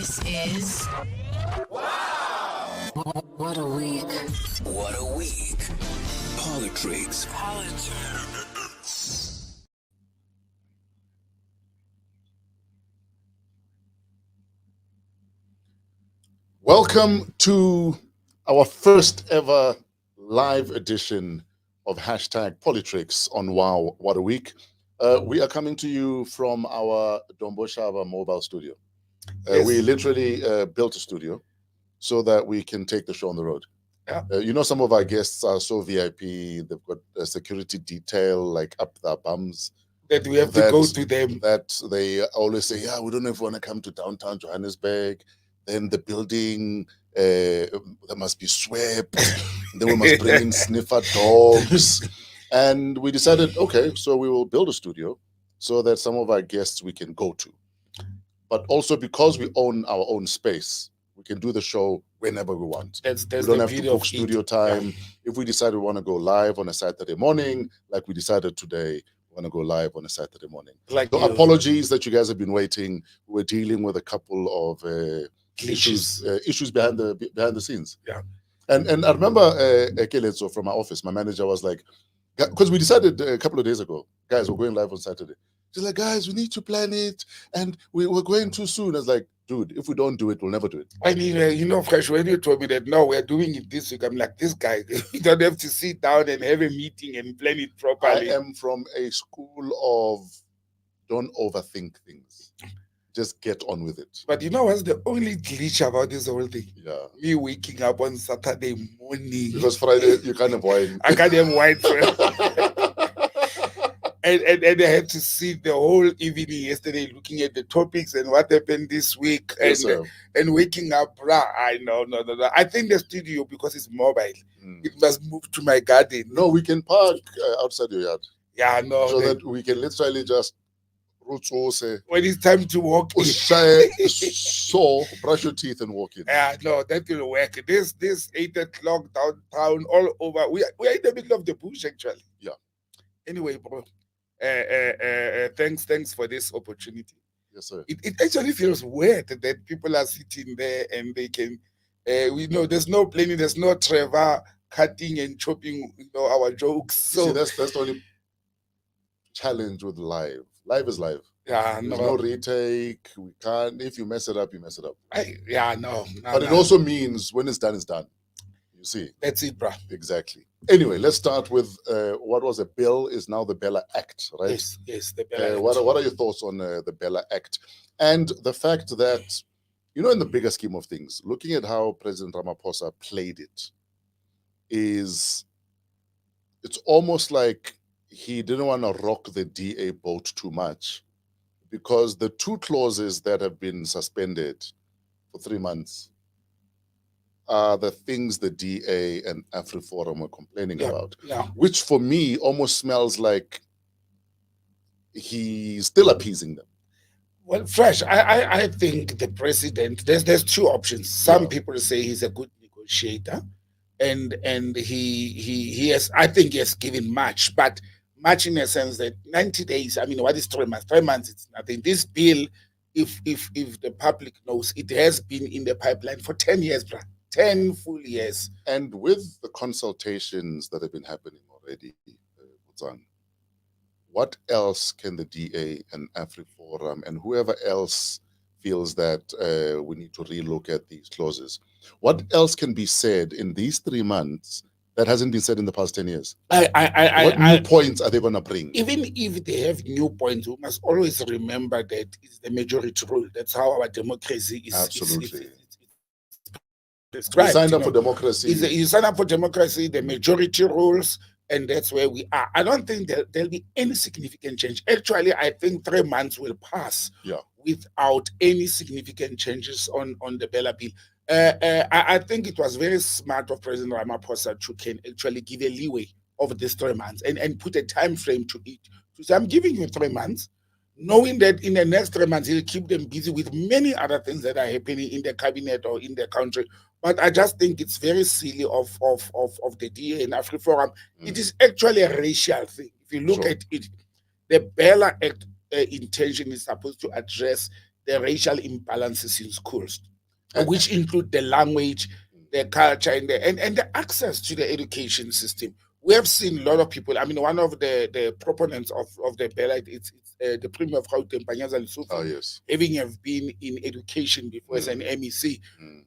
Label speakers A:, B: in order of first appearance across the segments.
A: This is WAW. What a week.
B: What a week. Politics.
C: Welcome to our first ever live edition of hashtag Politrix on WOW What a Week. We are coming to you from our Domboshava mobile studio. We literally built a studio so that we can take the show on the road. You know, some of our guests are so VIP, they've got a security detail like up their bums.
D: That we have to go to them.
C: That they always say, yeah, we don't know if we want to come to downtown Johannesburg. Then the building, there must be swept. Then we must bring in sniffer dogs. And we decided, okay, so we will build a studio so that some of our guests we can go to. But also because we own our own space, we can do the show whenever we want.
D: That's
C: we don't have to book studio time. Yeah. If we decide we want to go live on a Saturday morning, like we decided today, we want to go live on a Saturday morning. So apologies that you guys have been waiting. We're dealing with a couple of issues behind the scenes.
D: Yeah.
C: And I remember Keletso from our office, my manager was like, because we decided a couple of days ago, guys, we're going live on Saturday. She's like, guys, we need to plan it, and we're going too soon. I was like, dude, if we don't do it, we'll never do it.
D: I mean, you know, Fresh, when you told me that, no, we're doing it this week, I'm like, this guy, you don't have to sit down and have a meeting and plan it properly.
C: I am from a school of don't overthink things. Just get on with it.
D: But you know what's the only glitch about this whole thing?
C: Yeah.
D: Me waking up on Saturday morning.
C: Because Friday, you can't have wine.
D: I can't have wine. And I had to sit the whole evening yesterday looking at the topics and what happened this week.
C: Yes,
D: and waking up, no. I think the studio, because it's mobile, it must move to my garden.
C: No, we can park outside your yard.
D: Yeah, no.
C: So that we can literally just
D: when it's time to walk in.
C: So brush your teeth and walk in.
D: Yeah, no, that will work. This 8 o'clock downtown all over. We are in the middle of the bush actually.
C: Yeah.
D: Anyway, bro. Thanks for this opportunity.
C: Yes, sir.
D: It actually feels weird that people are sitting there and they can we know there's no planning, there's no Trevor cutting and chopping, our jokes. So
C: see, that's the only challenge with live. Live is live.
D: Yeah,
C: there's no retake. We can't. If you mess it up, you mess it up.
D: But
C: it also means when it's done, it's done. You see.
D: That's it, bro.
C: Exactly. Anyway, let's start with what was a bill is now the Bela Act, right?
D: Yes, the Bela Act.
C: What are your thoughts on the Bela Act and the fact that, in the bigger scheme of things, looking at how President Ramaphosa played it, it's almost like he didn't want to rock the DA boat too much, because the two clauses that have been suspended for 3 months are the things the DA and AfriForum were complaining about, which for me almost smells like he's still appeasing them.
D: Well, Fresh, I think the president, there's two options. Some people say he's a good negotiator, and he has, I think he has given much, but much in the sense that 90 days, I mean, what is 3 months? 3 months, it's nothing. This bill, if the public knows, it has been in the pipeline for 10 years, bro. 10 full years.
C: And with the consultations that have been happening already, Botsang, what else can the DA and AfriForum and whoever else feels that we need to relook at these clauses, what else can be said in these 3 months that hasn't been said in the past 10 years? What new points are they going to bring?
D: Even if they have new points, we must always remember that it's the majority rule. That's how our democracy is.
C: Absolutely.
D: Prescribed,
C: you signed up for democracy.
D: You sign up for democracy, the majority rules, and that's where we are. I don't think there'll be any significant change. Actually, I think 3 months will pass without any significant changes on the Bela bill. I think it was very smart of President Ramaphosa to can actually give a leeway of these 3 months and put a time frame to it. To say, I'm giving you 3 months, knowing that in the next 3 months he'll keep them busy with many other things that are happening in the cabinet or in the country. But I just think it's very silly of the DA and AfriForum. It is actually a racial thing. If you look at it, the Bela Act intention is supposed to address the racial imbalances in schools, which include the language, the culture, and the access to the education system. We have seen a lot of people. I mean, one of the proponents of the Bela Act, it's the Premier of Gauteng, Panyaza Lesotho,
C: yes.
D: having have been in education before as an MEC.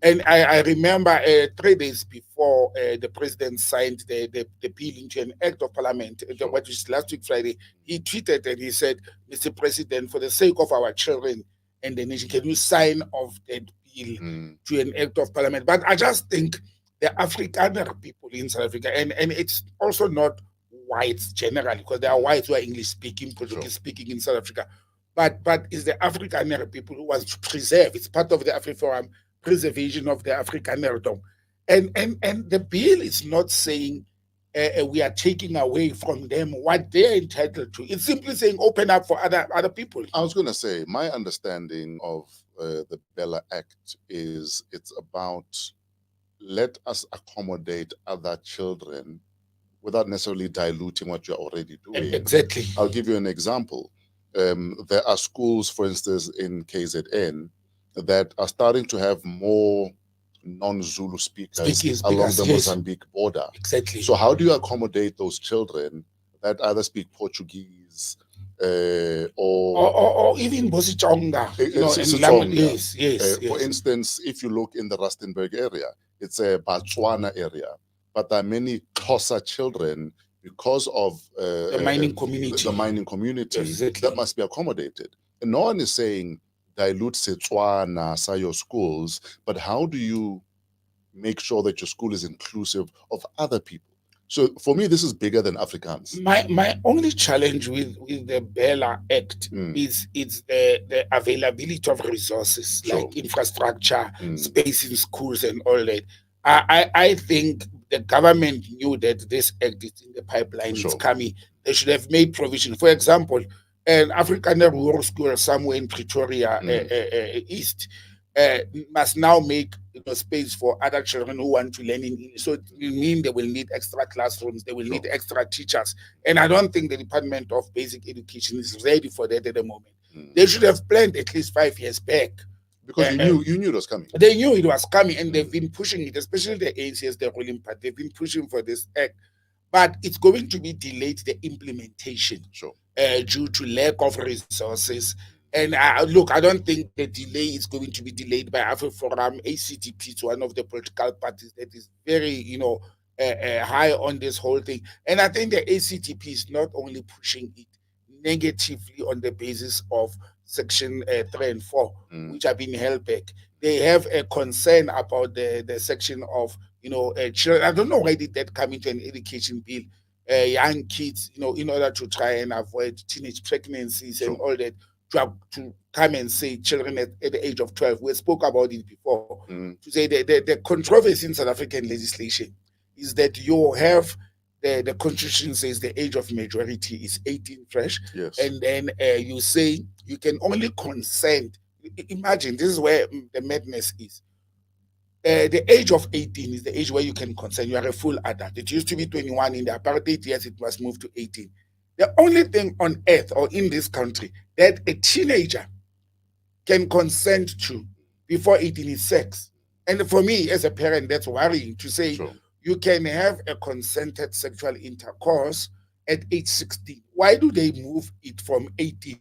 D: And I remember 3 days before the president signed the bill into an act of parliament, what was last week Friday, he tweeted and he said, Mr. President, for the sake of our children and the nation, can you sign off that bill to an act of parliament? But I just think the Afrikaner people in South Africa, and it's also not whites generally, because there are whites who are English speaking, Portuguese speaking in South Africa, but it's the Afrikaner people who want to preserve. It's part of the AfriForum preservation of the Afrikanerdom, and the bill is not saying we are taking away from them what they're entitled to. It's simply saying open up for other people.
C: I was going to say, my understanding of the Bela Act is it's about let us accommodate other children without necessarily diluting what you're already doing.
D: Exactly.
C: I'll give you an example. There are schools, for instance, in KZN that are starting to have more non-Zulu speakers along the Mozambique border.
D: Exactly.
C: So how do you accommodate those children that either speak Portuguese
D: or even Bosichonga? Yes.
C: For instance, if you look in the Rustenburg area, it's a Botswana area, but there are many Xhosa children because of
D: the mining community.
C: The mining community
D: exactly.
C: That must be accommodated. And no one is saying dilute Setswana, say your schools, but how do you make sure that your school is inclusive of other people? So for me, this is bigger than Afrikaans.
D: My only challenge with the Bela Act is it's the availability of resources like infrastructure, space in schools and all that. I think the government knew that this act is in the pipeline, it's coming. They should have made provision. For example, an Afrikaner rural school somewhere in Pretoria East must now make space for other children who want to learn in English. So it will mean they will need extra classrooms, they will need extra teachers. And I don't think the Department of Basic Education is ready for that at the moment. They should have planned at least 5 years back.
C: Because you knew it was coming.
D: They knew it was coming, and they've been pushing it, especially the ANC as the ruling party. They've been pushing for this act. But it's going to be delayed, the implementation, due to lack of resources. And look, I don't think the delay is going to be delayed by AfriForum. ACDP is one of the political parties that is very, high on this whole thing. And I think the ACDP is not only pushing it negatively on the basis of Section 3 and 4, which have been held back. They have a concern about the section of, children. I don't know why did that come into an education bill. Young kids, in order to try and avoid teenage pregnancies and all that, to come and say children at the age of 12. We spoke about it before. To say the controversy in South African legislation is that you have the constitution says the age of majority is 18 fresh.
C: Yes.
D: And then you say you can only consent. Imagine, this is where the madness is. The age of 18 is the age where you can consent. You are a full adult. It used to be 21 in the apartheid years. It must move to 18. The only thing on earth or in this country that a teenager can consent to before 18 is sex. And for me, as a parent, that's worrying to say you can have a consented sexual intercourse at age 16. Why do they move it from 18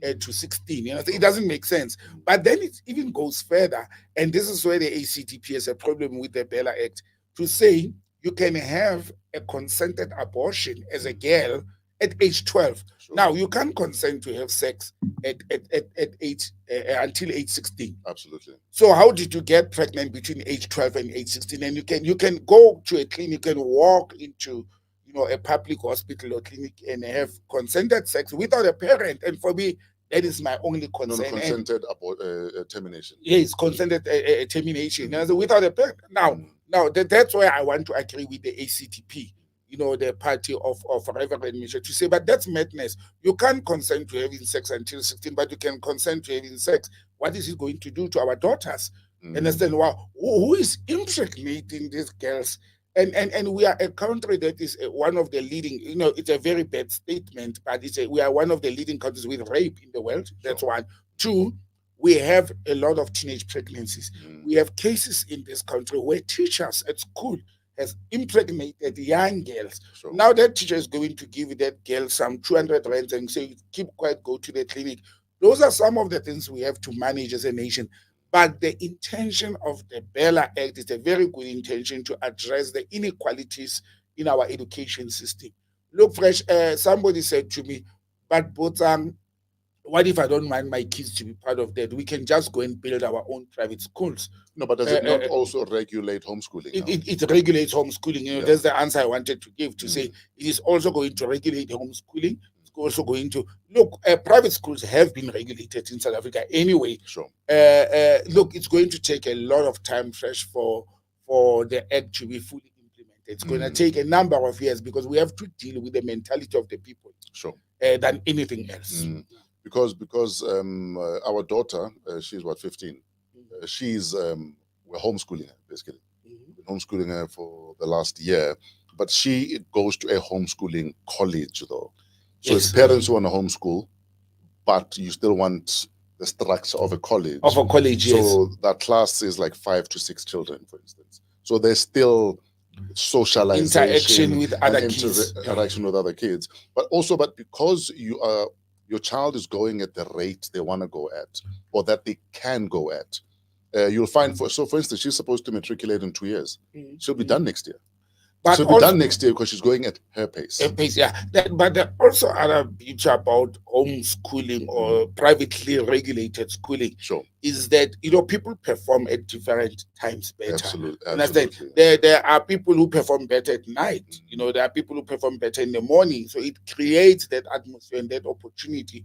D: to 16? It doesn't make sense. But then it even goes further. And this is where the ACDP has a problem with the Bela Act, to say you can have a consented abortion as a girl at age 12. Now, you can't consent to have sex at age until age 16.
C: Absolutely.
D: So how did you get pregnant between age 12 and age 16? And you can go to a clinic and walk into a public hospital or clinic and have consented sex without a parent. And for me, that is my only concern.
C: Consented termination.
D: Yes, consented termination. Without a parent. Now that's why I want to agree with the ACTP. The party of Reverend Misha, to say, but that's madness. You can't consent to having sex until 16, but you can consent to having sex. What is it going to do to our daughters? Understand? Wow, who is impregnating these girls? And we are a country that is one of the leading, it's a very bad statement, but we are one of the leading countries with rape in the world. That's one. Two, we have a lot of teenage pregnancies. We have cases in this country where teachers at school has impregnated young girls.
C: Sure.
D: Now that teacher is going to give that girl some 200 rands and say, keep quiet, go to the clinic. Those are some of the things we have to manage as a nation. But the intention of the Bela Act is a very good intention to address the inequalities in our education system. Look, Fresh, somebody said to me, but Botsang, what if I don't want my kids to be part of that? We can just go and build our own private schools.
C: No, but does it not also regulate homeschooling?
D: It regulates homeschooling. You know, that's the answer I wanted to give, to say it is also going to regulate homeschooling. It's also going to look. Private schools have been regulated in South Africa anyway.
C: Sure.
D: Look, it's going to take a lot of time, Fresh, for the act to be fully implemented. It's going to take a number of years because we have to deal with the mentality of the people.
C: Sure.
D: Than anything else.
C: Because our daughter, she's what, 15. She's we're homeschooling her basically. Been homeschooling her for the last year, but she goes to a homeschooling college though. So it's parents who want to homeschool, but you still want the structure of a college.
D: Of a college,
C: so that class is like 5 to 6 children, for instance. So there's still socialization,
D: interaction with other kids,
C: interaction with other kids, but because your child is going at the rate they want to go at, or that they can go at. You'll find, for instance, she's supposed to matriculate in 2 years. She'll be done next year. But she'll be done next year because she's going at her pace.
D: Her pace, yeah. But there are also other beauty about homeschooling or privately regulated schooling.
C: Sure.
D: Is that, people perform at different times better.
C: Absolutely.
D: There are people who perform better at night. There are people who perform better in the morning. So it creates that atmosphere and that opportunity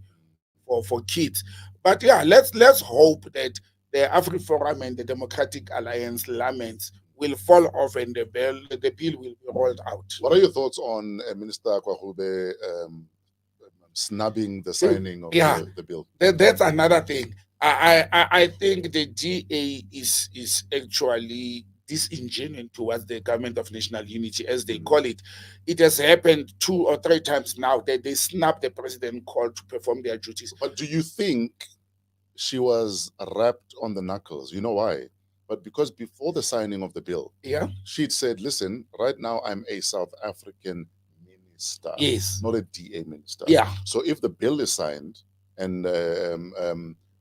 D: for kids. But yeah, let's hope that the AfriForum and the Democratic Alliance laments will fall off and the bill will be rolled out.
C: What are your thoughts on Minister Kwahube snubbing the signing of the bill?
D: That's another thing. I think the DA is actually disingenuous towards the government of national unity, as they call it. It has happened 2 or 3 times now that they snub the president call to perform their duties.
C: But do you think she was wrapped on the knuckles? You know why? But because before the signing of the bill, she'd said, listen, right now I'm a South African minister, not a DA minister. So if the bill is signed and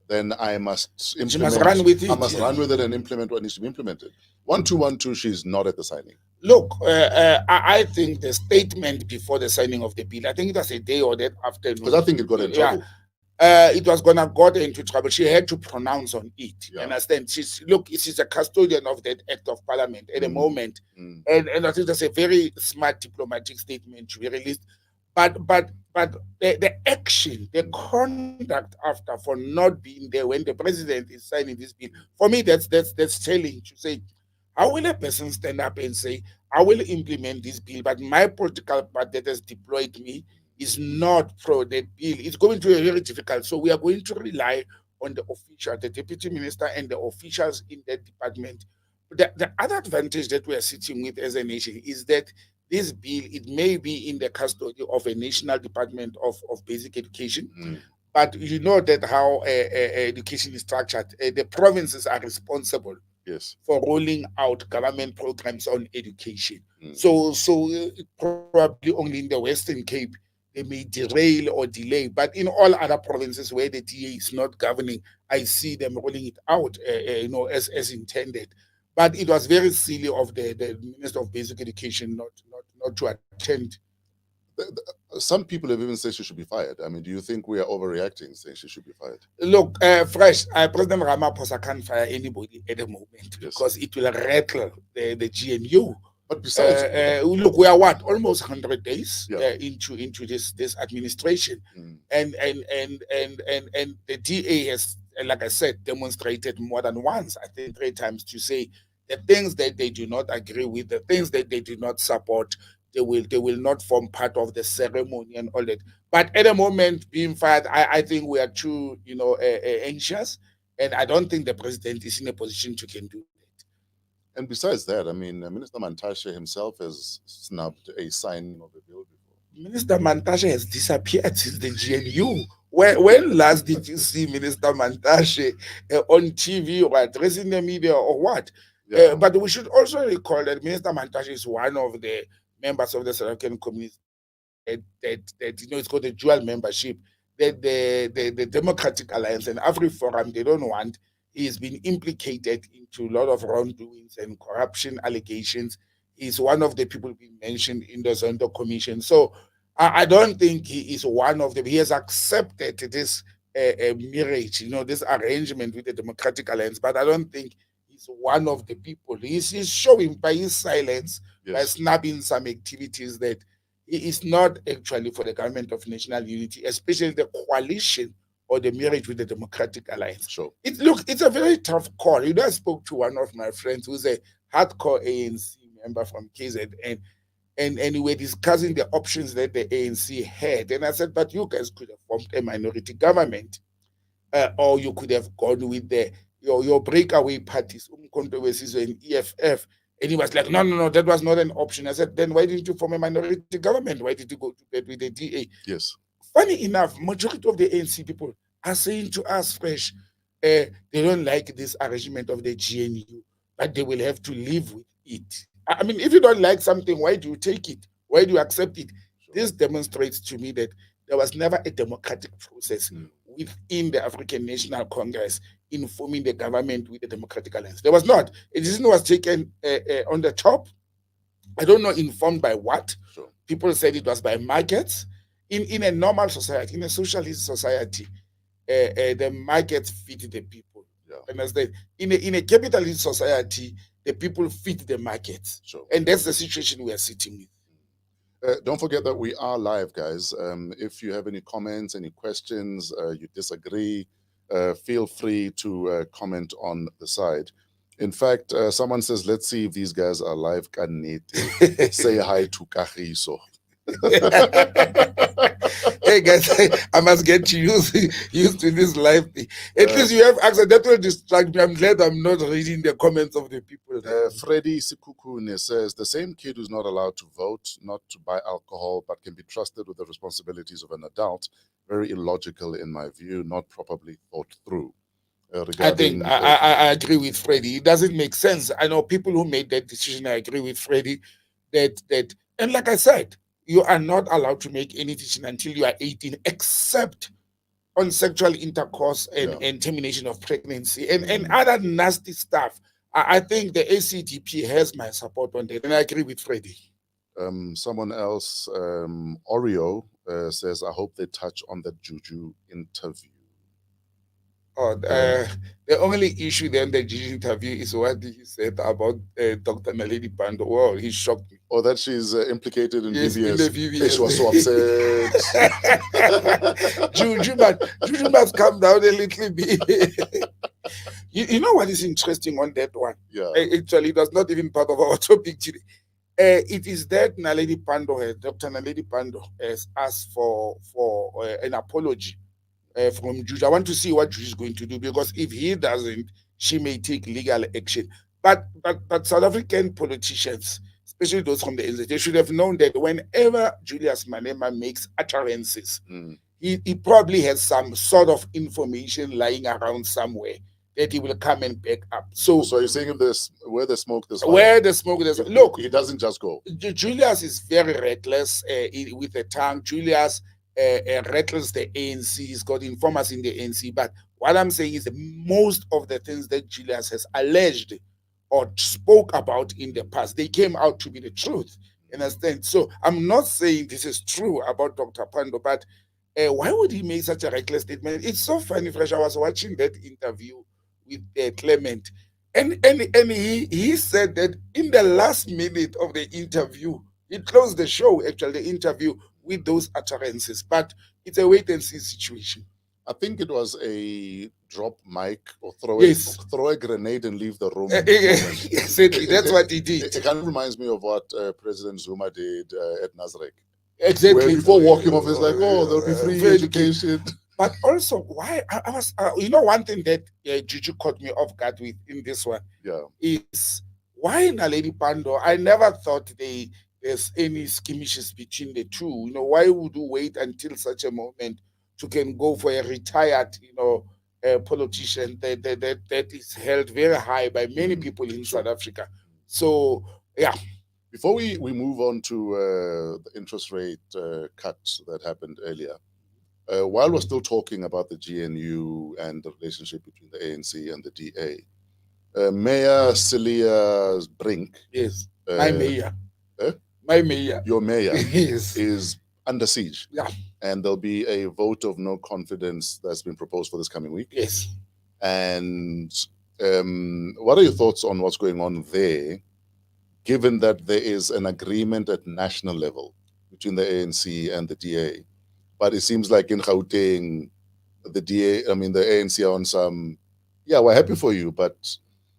C: then I must implement,
D: she must run with it.
C: I must run with it and implement what needs to be implemented. 1212, she's not at the signing.
D: Look, I think the statement before the signing of the bill, I think it was a day or that afternoon.
C: Because I think it got in trouble.
D: It was gonna got into trouble. She had to pronounce on it. Understand? She's a custodian of that Act of Parliament at the moment, and I think that's a very smart diplomatic statement to be released. But the action, the conduct after for not being there when the president is signing this bill, for me that's telling to say, how will a person stand up and say, I will implement this bill, but my political party that has deployed me is not pro that bill? It's going to be very difficult. So we are going to rely on the official, the deputy minister and the officials in that department. The other advantage that we are sitting with as a nation is that this bill, it may be in the custody of a national department of basic education, but you know that how education is structured. The provinces are responsible for rolling out government programs on education. So probably only in the Western Cape they may derail or delay, but in all other provinces where the DA is not governing, I see them rolling it out, as intended. But it was very silly of the Minister of Basic Education not to attend.
C: Some people have even said she should be fired. I mean, do you think we are overreacting saying she should be fired?
D: Look, Fresh, President Ramaphosa can't fire anybody at the moment because it will rattle the GNU.
C: But besides,
D: look, we are almost 100 days into this administration, and the DA has, like I said, demonstrated more than once, I think 3 times, to say the things that they do not agree with, the things that they do not support, they will not form part of the ceremony and all that. But at the moment, being fired, I think we are too anxious, and I don't think the president is in a position to can do that.
C: And besides that, I mean, Minister Mantashe himself has snubbed a signing of a bill before.
D: Minister Mantashe has disappeared since the GNU. When last did you see Minister Mantashe on TV or addressing the media or what?
C: Yeah.
D: But we should also recall that Minister Mantashe is one of the members of the South African community that it's got a dual membership. That the Democratic Alliance and AfriForum, they don't want. He's been implicated into a lot of wrongdoings and corruption allegations. He's one of the people being mentioned in the Zondo Commission. So I don't think he is one of them. He has accepted this marriage, this arrangement with the Democratic Alliance, but I don't think he's one of the people. He's showing by his silence, by snubbing some activities, that he is not actually for the government of national unity, especially the coalition or the marriage with the Democratic Alliance.
C: Sure.
D: It's a very tough call. I spoke to one of my friends who's a hardcore ANC member from KZN, and we were discussing the options that the ANC had. And I said, but you guys could have formed a minority government, or you could have gone with your breakaway parties, and EFF. And he was like, no, that was not an option. I said, then why didn't you form a minority government? Why did you go to bed with the DA?
C: Yes.
D: Funny enough, majority of the ANC people are saying to us fresh, they don't like this arrangement of the GNU, but they will have to live with it. I mean, if you don't like something, why do you take it? Why do you accept it? Sure. This demonstrates to me that there was never a democratic process within the African National Congress in forming the government with the Democratic Alliance. There was not. A decision was taken on the top. I don't know, informed by what. Sure. People said it was by markets. In a normal society, in a socialist society, the markets feed the people. Yeah. Understand? In a capitalist society, the people feed the markets. Sure. And that's the situation we are sitting with.
C: Don't forget that we are live, guys. If you have any comments, any questions, you disagree, feel free to comment on the side. In fact, someone says, let's see if these guys are live. Say hi to Kagiso.
D: Hey guys, I must get used to this live thing. At least you have access. That will distract me. I'm glad I'm not reading the comments of the people.
C: Freddy Sikukune says, the same kid who's not allowed to vote, not to buy alcohol, but can be trusted with the responsibilities of an adult. Very illogical in my view, not properly thought through.
D: I think I agree with Freddy. It doesn't make sense. I know people who made that decision. I agree with Freddy that and like I said, you are not allowed to make any decision until you are 18, except on sexual intercourse and termination of pregnancy and other nasty stuff. I think the ACDP has my support on that, and I agree with Freddy.
C: Someone else, Oreo, says, I hope they touch on the Juju interview.
D: Oh, the only issue then the Juju interview is what he said about Dr. Naledi Pandor. Wow, he shocked me.
C: Oh, that she's implicated in
D: yes,
C: VVS.
D: In the VVS.
C: She was so upset.
D: Juju must calm down a little bit. you know what is interesting on that one?
C: Yeah.
D: Actually, it was not even part of our topic today. It is that Naledi Pandor, Dr. Naledi Pandor, has asked for an apology from Juju. I want to see what Juju is going to do, because if he doesn't, she may take legal action. But South African politicians, especially those from the NZ, they should have known that whenever Julius Malema makes utterances, he probably has some sort of information lying around somewhere that he will come and back up. So
C: you're saying if there's where the smoke, there's fire.
D: Where the smoke, there's look.
C: He doesn't just go.
D: Julius is very reckless with the tongue. Julius rattles the ANC. He's got informers in the ANC. But what I'm saying is that most of the things that Julius has alleged or spoke about in the past, they came out to be the truth. Understand? So I'm not saying this is true about Dr. Pandor, but why would he make such a reckless statement? It's so funny, Fresh. I was watching that interview with Clement, and he said that in the last minute of the interview, he closed the show, actually, the interview, with those utterances. But it's a wait and see situation.
C: I think it was a drop mic or throw a grenade and leave the room.
D: Exactly, that's what he did.
C: It kind of reminds me of what President Zuma did at Nasrec.
D: Exactly.
C: Where before walking off, it's like, oh, there'll be free education.
D: But also, why I was, one thing that Juju caught me off guard with in this one, is why Naledi Pandor. I never thought they there's any skirmishes between the two. Why would you wait until such a moment to can go for a retired, politician that is held very high by many people in South Africa? So, yeah.
C: Before we move on to the interest rate cut that happened earlier, while we're still talking about the GNU and the relationship between the ANC and the DA, Mayor Celia Brink.
D: Yes, my mayor. My mayor.
C: Your mayor
D: yes.
C: is under siege.
D: Yeah.
C: And there'll be a vote of no confidence that's been proposed for this coming week.
D: Yes.
C: And what are your thoughts on what's going on there, given that there is an agreement at national level between the ANC and the DA? But it seems like in Gauteng, the ANC are on some, yeah, we're happy for you, but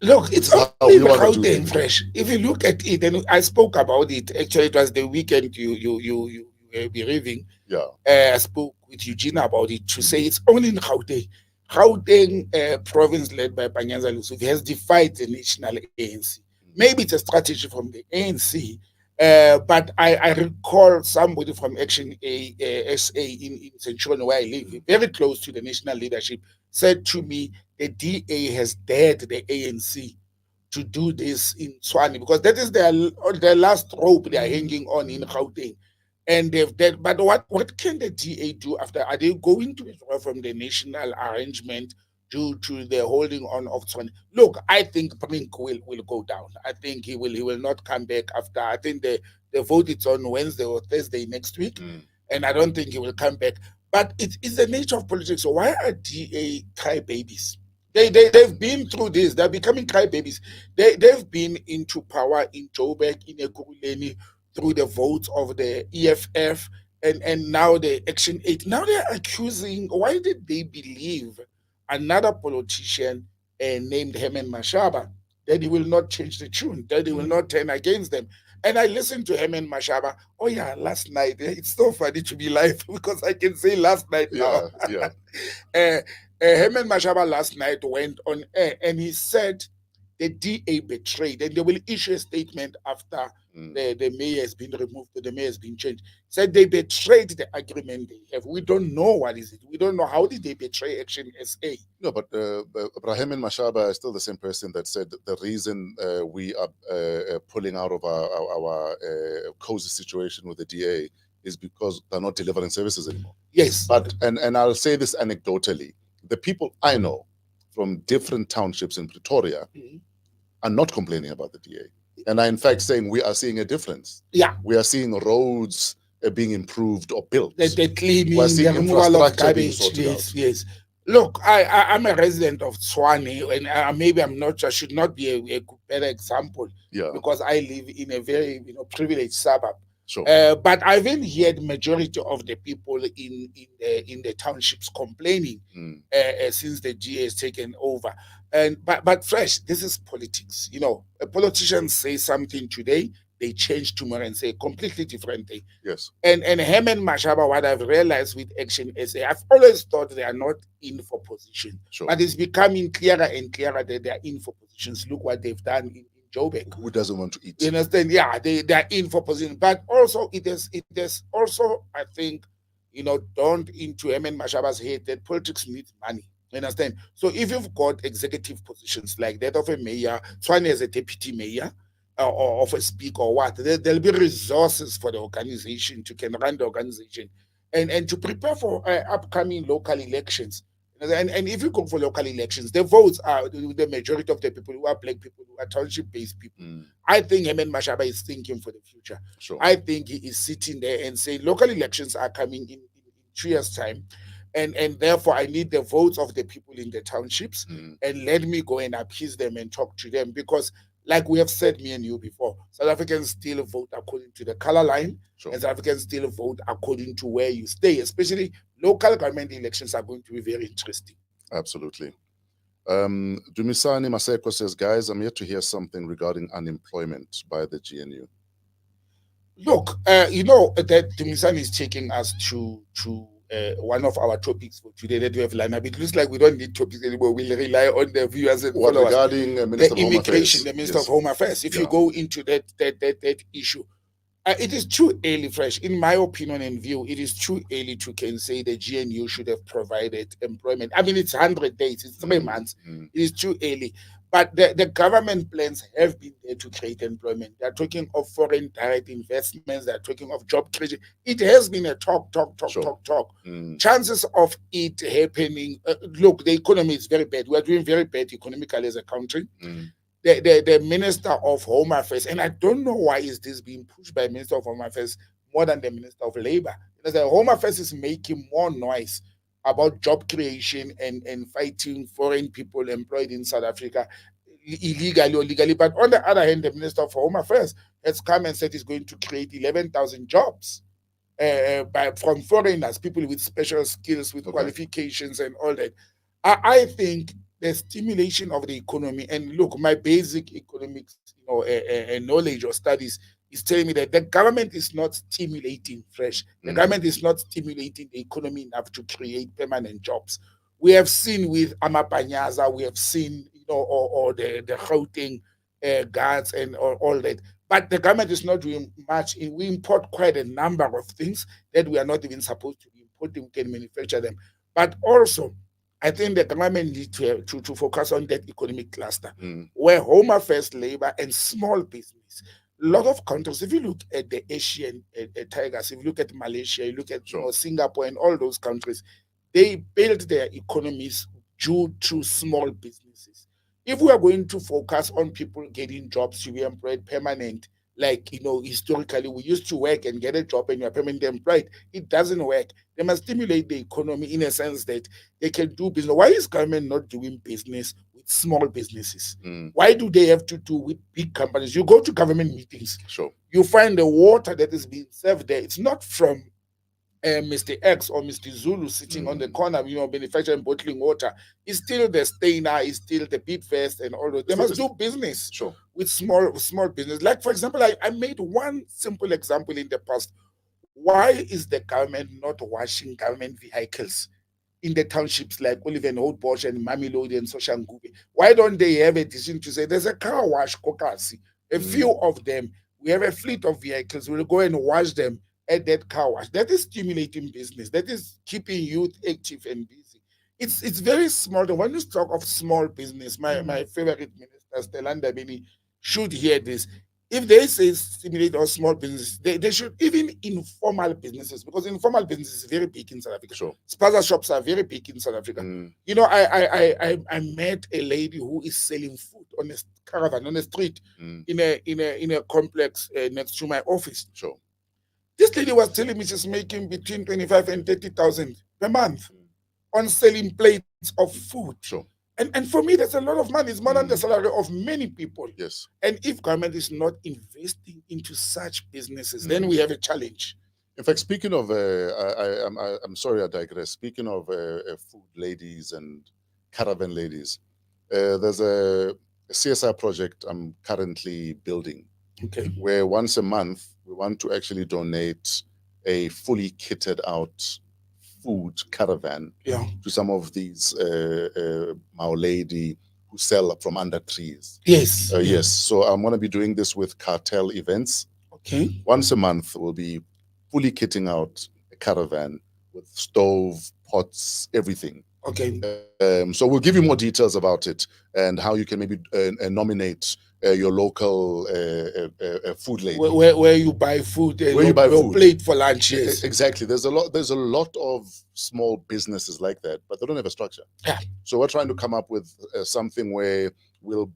D: look, it's not even Gauteng fresh. If you look at it, and I spoke about it. Actually, it was the weekend you bereaving.
C: Yeah.
D: I spoke with Eugene about it to say it's only in Gauteng. Gauteng province led by Panyaza Lesufi has defied the national ANC. Maybe it's a strategy from the ANC, but I recall somebody from Action SA in Tshwane, where I live, very close to the national leadership, said to me, the DA has dared the ANC to do this in Tshwane because that is their last rope they are hanging on in Gauteng. And they've dead. But what can the DA do after? Are they going to withdraw from the national arrangement due to the holding on of Tshwane? Look, I think Brink will go down. I think he will not come back after. I think the vote is on Wednesday or Thursday next week. And I don't think he will come back. But it's the nature of politics. So why are DA crybabies? They've been through this. They're becoming crybabies. They've been into power in Joburg, in Ekurhuleni, through the votes of the EFF and now the Action 8. Now they're accusing, why did they believe another politician named Herman Mashaba that he will not change the tune, that he will not turn against them? And I listened to Herman Mashaba. Oh yeah, last night. It's so funny to be live because I can say last night now.
C: Yeah.
D: Herman Mashaba last night went on air and he said the DA betrayed, and they will issue a statement after the mayor has been removed, the mayor has been changed. Said they betrayed the agreement they have. We don't know what is it. We don't know how did they betray Action SA.
C: No, but Herman Mashaba is still the same person that said the reason we are pulling out of our cozy situation with the DA is because they're not delivering services anymore.
D: Yes.
C: But and I'll say this anecdotally, the people I know from different townships in Pretoria are not complaining about the DA. And are in fact saying we are seeing a difference.
D: Yeah.
C: We are seeing roads being improved or built.
D: The cleaning, the removal of garbage. Yes. Look, I'm a resident of Tshwane, and maybe I should not be a better example because I live in a very privileged suburb.
C: Sure.
D: But I haven't heard majority of the people in the townships complaining since the DA has taken over. But fresh, this is politics. A politician say something today, they change tomorrow and say a completely different thing.
C: Yes.
D: And Herman Mashaba, what I've realized with Action SA, I've always thought they are not in for position.
C: Sure.
D: But it's becoming clearer and clearer that they are in for positions. Look what they've done in Joburg.
C: Who doesn't want to eat?
D: You understand? Yeah, they are in for position. But also it is also, I think, don't into Herman Mashaba's head that politics needs money. You understand? So if you've got executive positions like that of a mayor, Tshwane as a deputy mayor, or of a speaker or what, there'll be resources for the organization to can run the organization and to prepare for upcoming local elections. And if you go for local elections, the votes are the majority of the people who are black people, who are township-based people. I think Herman Mashaba is thinking for the future.
C: Sure.
D: I think he is sitting there and saying, local elections are coming in 3 years' time. And therefore, I need the votes of the people in the townships and let me go and appease them and talk to them. Because like we have said, me and you before, South Africans still vote according to the color line.
C: Sure.
D: And South Africans still vote according to where you stay. Especially local government elections are going to be very interesting.
C: Absolutely. Dumisani Maseko says, guys, I'm yet to hear something regarding unemployment by the GNU.
D: Look, that Dumisani is taking us to one of our topics for today that we have lined up. It looks like we don't need topics anymore. We'll rely on the viewers and followers.
C: Regarding
D: the immigration, the Minister of Home Affairs. If you go into that issue, It is too early, Fresh. In my opinion and view, it is too early to can say the GNU should have provided employment. I mean, it's 100 days, it's 3 months. It is too early. But the government plans have been there to create employment. They're talking of foreign direct investments. They're talking of job creation. It has been a talk. Chances of it happening, look, the economy is very bad. We're doing very bad economically as a country. The Minister of Home Affairs, and I don't know why is this being pushed by Minister of Home Affairs more than the Minister of Labor. Because the Home Affairs is making more noise about job creation and fighting foreign people employed in South Africa illegally or legally. But on the other hand, the Minister of Home Affairs has come and said he's going to create 11,000 jobs from foreigners, people with special skills, with qualifications and all that. I think the stimulation of the economy, and look, my basic economics, knowledge or studies is telling me that the government is not stimulating Fresh. The government is not stimulating the economy enough to create permanent jobs. We have seen with Amapanyaza, we have seen, or the Gauteng guards and all that. But the government is not doing much. We import quite a number of things that we are not even supposed to be importing. We can manufacture them. But also, I think the government needs to focus on that economic cluster where Home Affairs, labor, and small business. A lot of countries, if you look at the Asian tigers, if you look at Malaysia, you look at Singapore and all those countries, they built their economies due to small businesses. If we are going to focus on people getting jobs to be employed permanent, like, historically we used to work and get a job and you're permanently employed, it doesn't work. They must stimulate the economy in a sense that they can do business. Why is government not doing business with small businesses? Why do they have to do with big companies? You go to government meetings, you find the water that is being served there, it's not from Mr. X or Mr. Zulu sitting on the corner, manufacturing bottling water. It's still the Stainer, it's still the Beatfest and all those. They must do business with small business. Like, for example, I made one simple example in the past. Why is the government not washing government vehicles in the townships like Olivenhout, and Mamelodi and Soshanguve? Why don't they have a decision to say there's a car wash, Kokasi, a few of them, we have a fleet of vehicles, we'll go and wash them at that car wash? That is stimulating business. That is keeping youth active and busy. It's very small. When you talk of small business, my favorite minister, Stelanda Bini, should hear this. If they say stimulate or small businesses, they should, even informal businesses, because informal business is very big in South Africa. Spaza shops are very big in South Africa. I met a lady who is selling food on a caravan on the street in a complex next to my office. This lady was telling me she's making between 25 and 30,000 per month on selling plates of food. And for me, that's a lot of money. It's more than the salary of many people.
C: Yes.
D: And if government is not investing into such businesses, then we have a challenge.
C: In fact, speaking of, I'm sorry I digress. Speaking of food ladies and caravan ladies, there's a CSR project I'm currently building. Where once a month we want to actually donate a fully kitted out food caravan to some of these Maoledi who sell from under trees. Yes. So I'm going to be doing this with cartel events. Once a month we'll be fully kitting out a caravan with stove, pots, everything. So we'll give you more details about it and how you can maybe nominate your local food lady.
D: Where you buy food and where you buy food. Plate for lunch. Yes.
C: Exactly. There's a lot of small businesses like that, but they don't have a structure. So we're trying to come up with something where we'll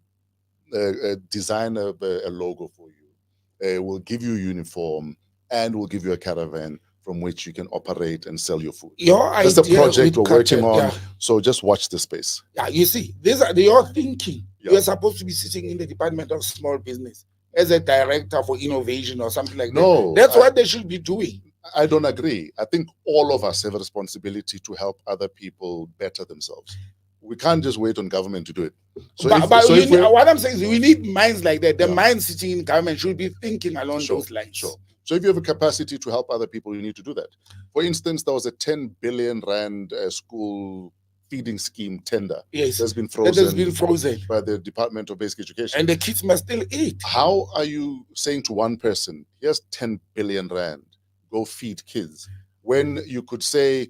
C: design a logo for you. We'll give you a uniform and we'll give you a caravan from which you can operate and sell your food. That's the project we're working on. So just watch the space.
D: You see, these are your thinking. You're supposed to be sitting in the Department of Small Business as a director for innovation or something like that. That's what they should be doing.
C: I don't agree. I think all of us have a responsibility to help other people better themselves. We can't just wait on government to do it.
D: What I'm saying is we need minds like that. The minds sitting in government should be thinking along those lines.
C: So if you have a capacity to help other people, you need to do that. For instance, there was a 10 billion rand school feeding scheme tender.
D: Yes,
C: that's been
D: that has been frozen
C: by the Department of Basic Education.
D: and the kids must still eat.
C: How are you saying to one person, here's 10 billion rand, go feed kids, when you could say,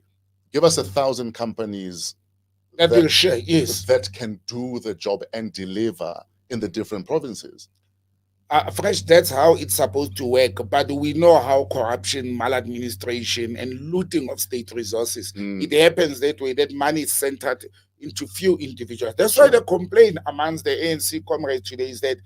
C: give us 1,000 companies
D: that will share, yes,
C: that can do the job and deliver in the different provinces?
D: Fresh, that's how it's supposed to work. But we know how corruption, maladministration, and looting of state resources, it happens that way, that money is centered into few individuals. That's why the complaint amongst the ANC comrades today is that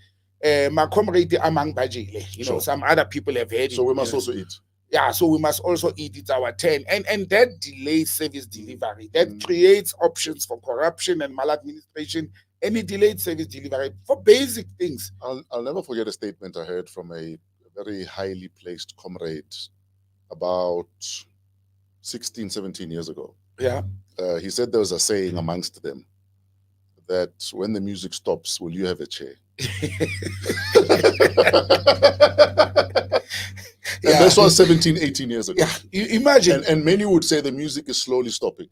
D: my comrade among Bajile, you know, some other people have had it.
C: So we must also eat.
D: Yeah, so we must also eat. It's our turn. And that delays service delivery. That creates options for corruption and maladministration, and it delayed service delivery for basic things.
C: I'll never forget a statement I heard from a very highly placed comrade about 16, 17 years ago.
D: Yeah.
C: He said there was a saying amongst them that when the music stops, will you have a chair? And this was 17, 18 years ago.
D: Yeah, you imagine.
C: And many would say the music is slowly stopping.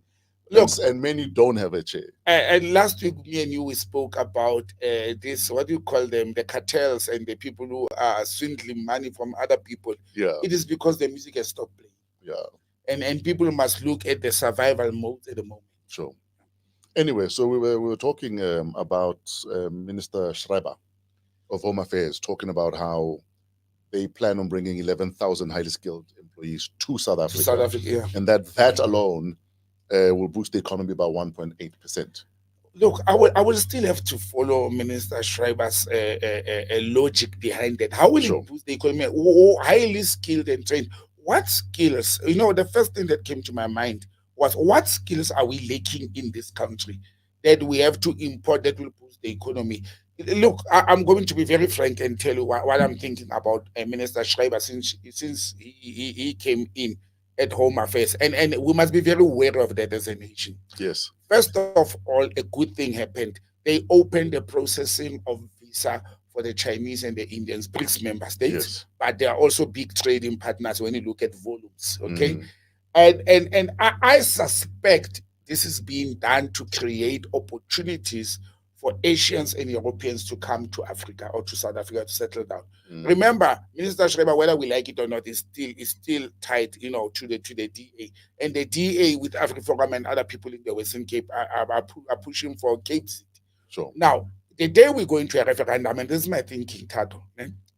D: Look,
C: and many don't have a chair.
D: And last week, me and you, we spoke about this, what do you call them, the cartels and the people who are swindling money from other people.
C: Yeah.
D: It is because the music has stopped playing.
C: Yeah.
D: And people must look at the survival mode at the moment.
C: Sure. Anyway, so we were talking about Minister Schreiber of Home Affairs, talking about how they plan on bringing 11,000 highly skilled employees to South Africa.
D: To South Africa, yeah.
C: And that alone will boost the economy by 1.8%.
D: Look, I will still have to follow Minister Schreiber's logic behind that. How will it boost the economy? Highly skilled and trained. What skills? You know, the first thing that came to my mind was, what skills are we lacking in this country that we have to import that will boost the economy? Look, I'm going to be very frank and tell you what I'm thinking about Minister Schreiber since he came in at Home Affairs. And we must be very aware of that as a nation.
C: Yes.
D: First of all, a good thing happened. They opened the processing of visa for the Chinese and the Indians, BRICS member states,
C: Yes.
D: But they are also big trading partners when you look at volumes, okay? And I suspect this is being done to create opportunities for Asians and Europeans to come to Africa or to South Africa to settle down. Remember, Minister Schreiber, whether we like it or not, is still tied, you know, to the DA. And the DA with AfriForum and other people in the Western Cape are pushing for Cape Zit.
C: Sure.
D: Now, the day we go into a referendum, and this is my thinking, Tato,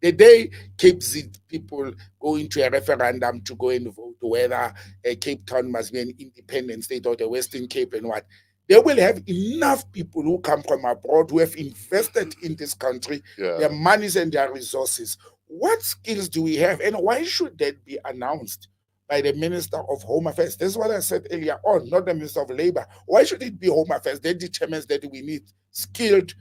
D: the day Cape Zit people go into a referendum to go and vote whether Cape Town must be an independent state or the Western Cape and what, they will have enough people who come from abroad who have invested in this country, their monies and their resources. What skills do we have? And why should that be announced by the Minister of Home Affairs? This is what I said earlier on, not the Minister of Labor. Why should it be Home Affairs? That determines that we need skilled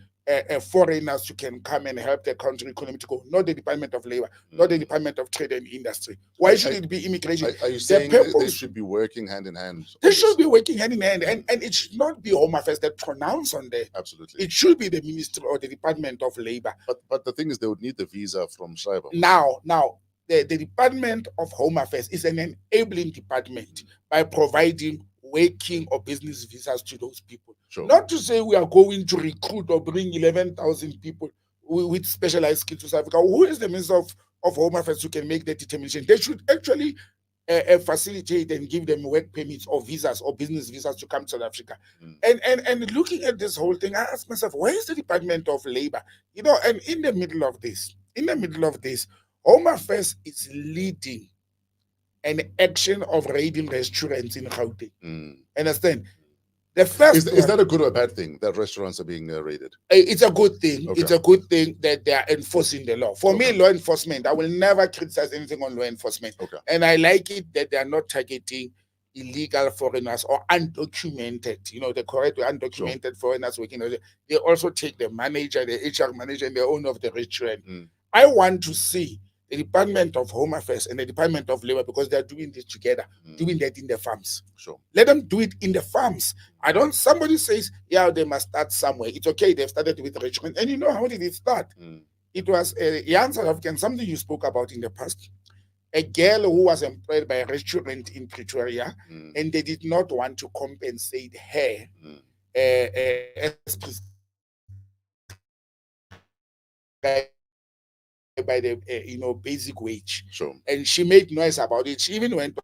D: foreigners who can come and help the country economy to go, not the Department of Labor, not the Department of Trade and Industry. Why should it be immigration?
C: Are you saying they should be working hand in hand?
D: They should be working hand in hand, and it should not be Home Affairs that pronounce on that.
C: Absolutely.
D: It should be the Ministry or the Department of Labor.
C: But the thing is, they would need the visa from Schreiber.
D: Now, the Department of Home Affairs is an enabling department by providing working or business visas to those people.
C: Sure.
D: Not to say we are going to recruit or bring 11,000 people with specialized skills to South Africa. Who is the Minister of Home Affairs who can make that determination? They should actually facilitate and give them work permits or visas or business visas to come to South Africa. And looking at this whole thing, I ask myself, where is the Department of Labor? You know, and in the middle of this, Home Affairs is leading an action of raiding restaurants in Gauteng. Understand? The first
C: is that a good or a bad thing that restaurants are being raided?
D: It's a good thing.
C: Okay.
D: It's a good thing that they are enforcing the law. For me, law enforcement, I will never criticize anything on law enforcement.
C: Okay.
D: And I like it that they are not targeting illegal foreigners or undocumented, you know, the correct undocumented foreigners working. They also take the manager, the HR manager, and the owner of the restaurant. I want to see the Department of Home Affairs and the Department of Labor, because they're doing this together, doing that in the farms.
C: Sure.
D: Let them do it in the farms. Somebody says, yeah, they must start somewhere. It's okay, they've started with Richmond. And you know, how did it start? It was a young South African, something you spoke about in the past. a girl who was employed by a restaurant in Pretoria, and they did not want to compensate her as by the basic wage.
C: Sure.
D: And she made noise about it. She even went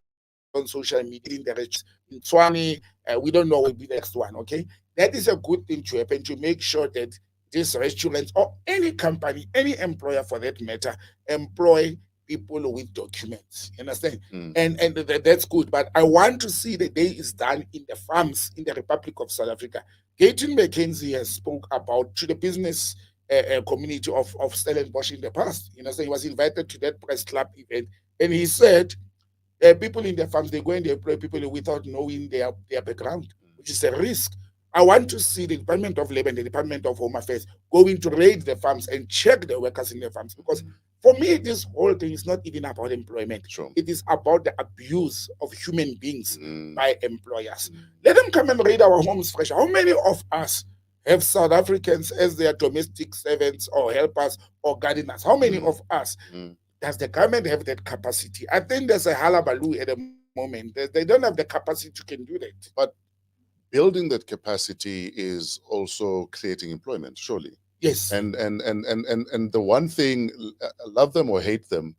D: on social media in the in Tshwane. We don't know what will be the next one. Okay, that is a good thing to happen, to make sure that these restaurants or any company, any employer for that matter, employ people with documents. You understand? And that's good. But I want to see the day is done in the farms in the Republic of South Africa. Gayton McKenzie has spoke about to the business community of Stellenbosch in the past. You know, so he was invited to that press club event, and he said people in the farms, they go and they employ people without knowing their background, which is a risk. I want to see the Department of Labor and the Department of Home Affairs going to raid the farms and check the workers in the farms, because for me, this whole thing is not even about employment.
C: Sure.
D: It is about the abuse of human beings by employers. Let them come and raid our homes fresh. How many of us have South Africans as their domestic servants or helpers or gardeners? How many of us? Does the government have that capacity? I think there's a hullabaloo at the moment. They don't have the capacity to can do that.
C: But building that capacity is also creating employment, surely.
D: Yes.
C: And the one thing, love them or hate them,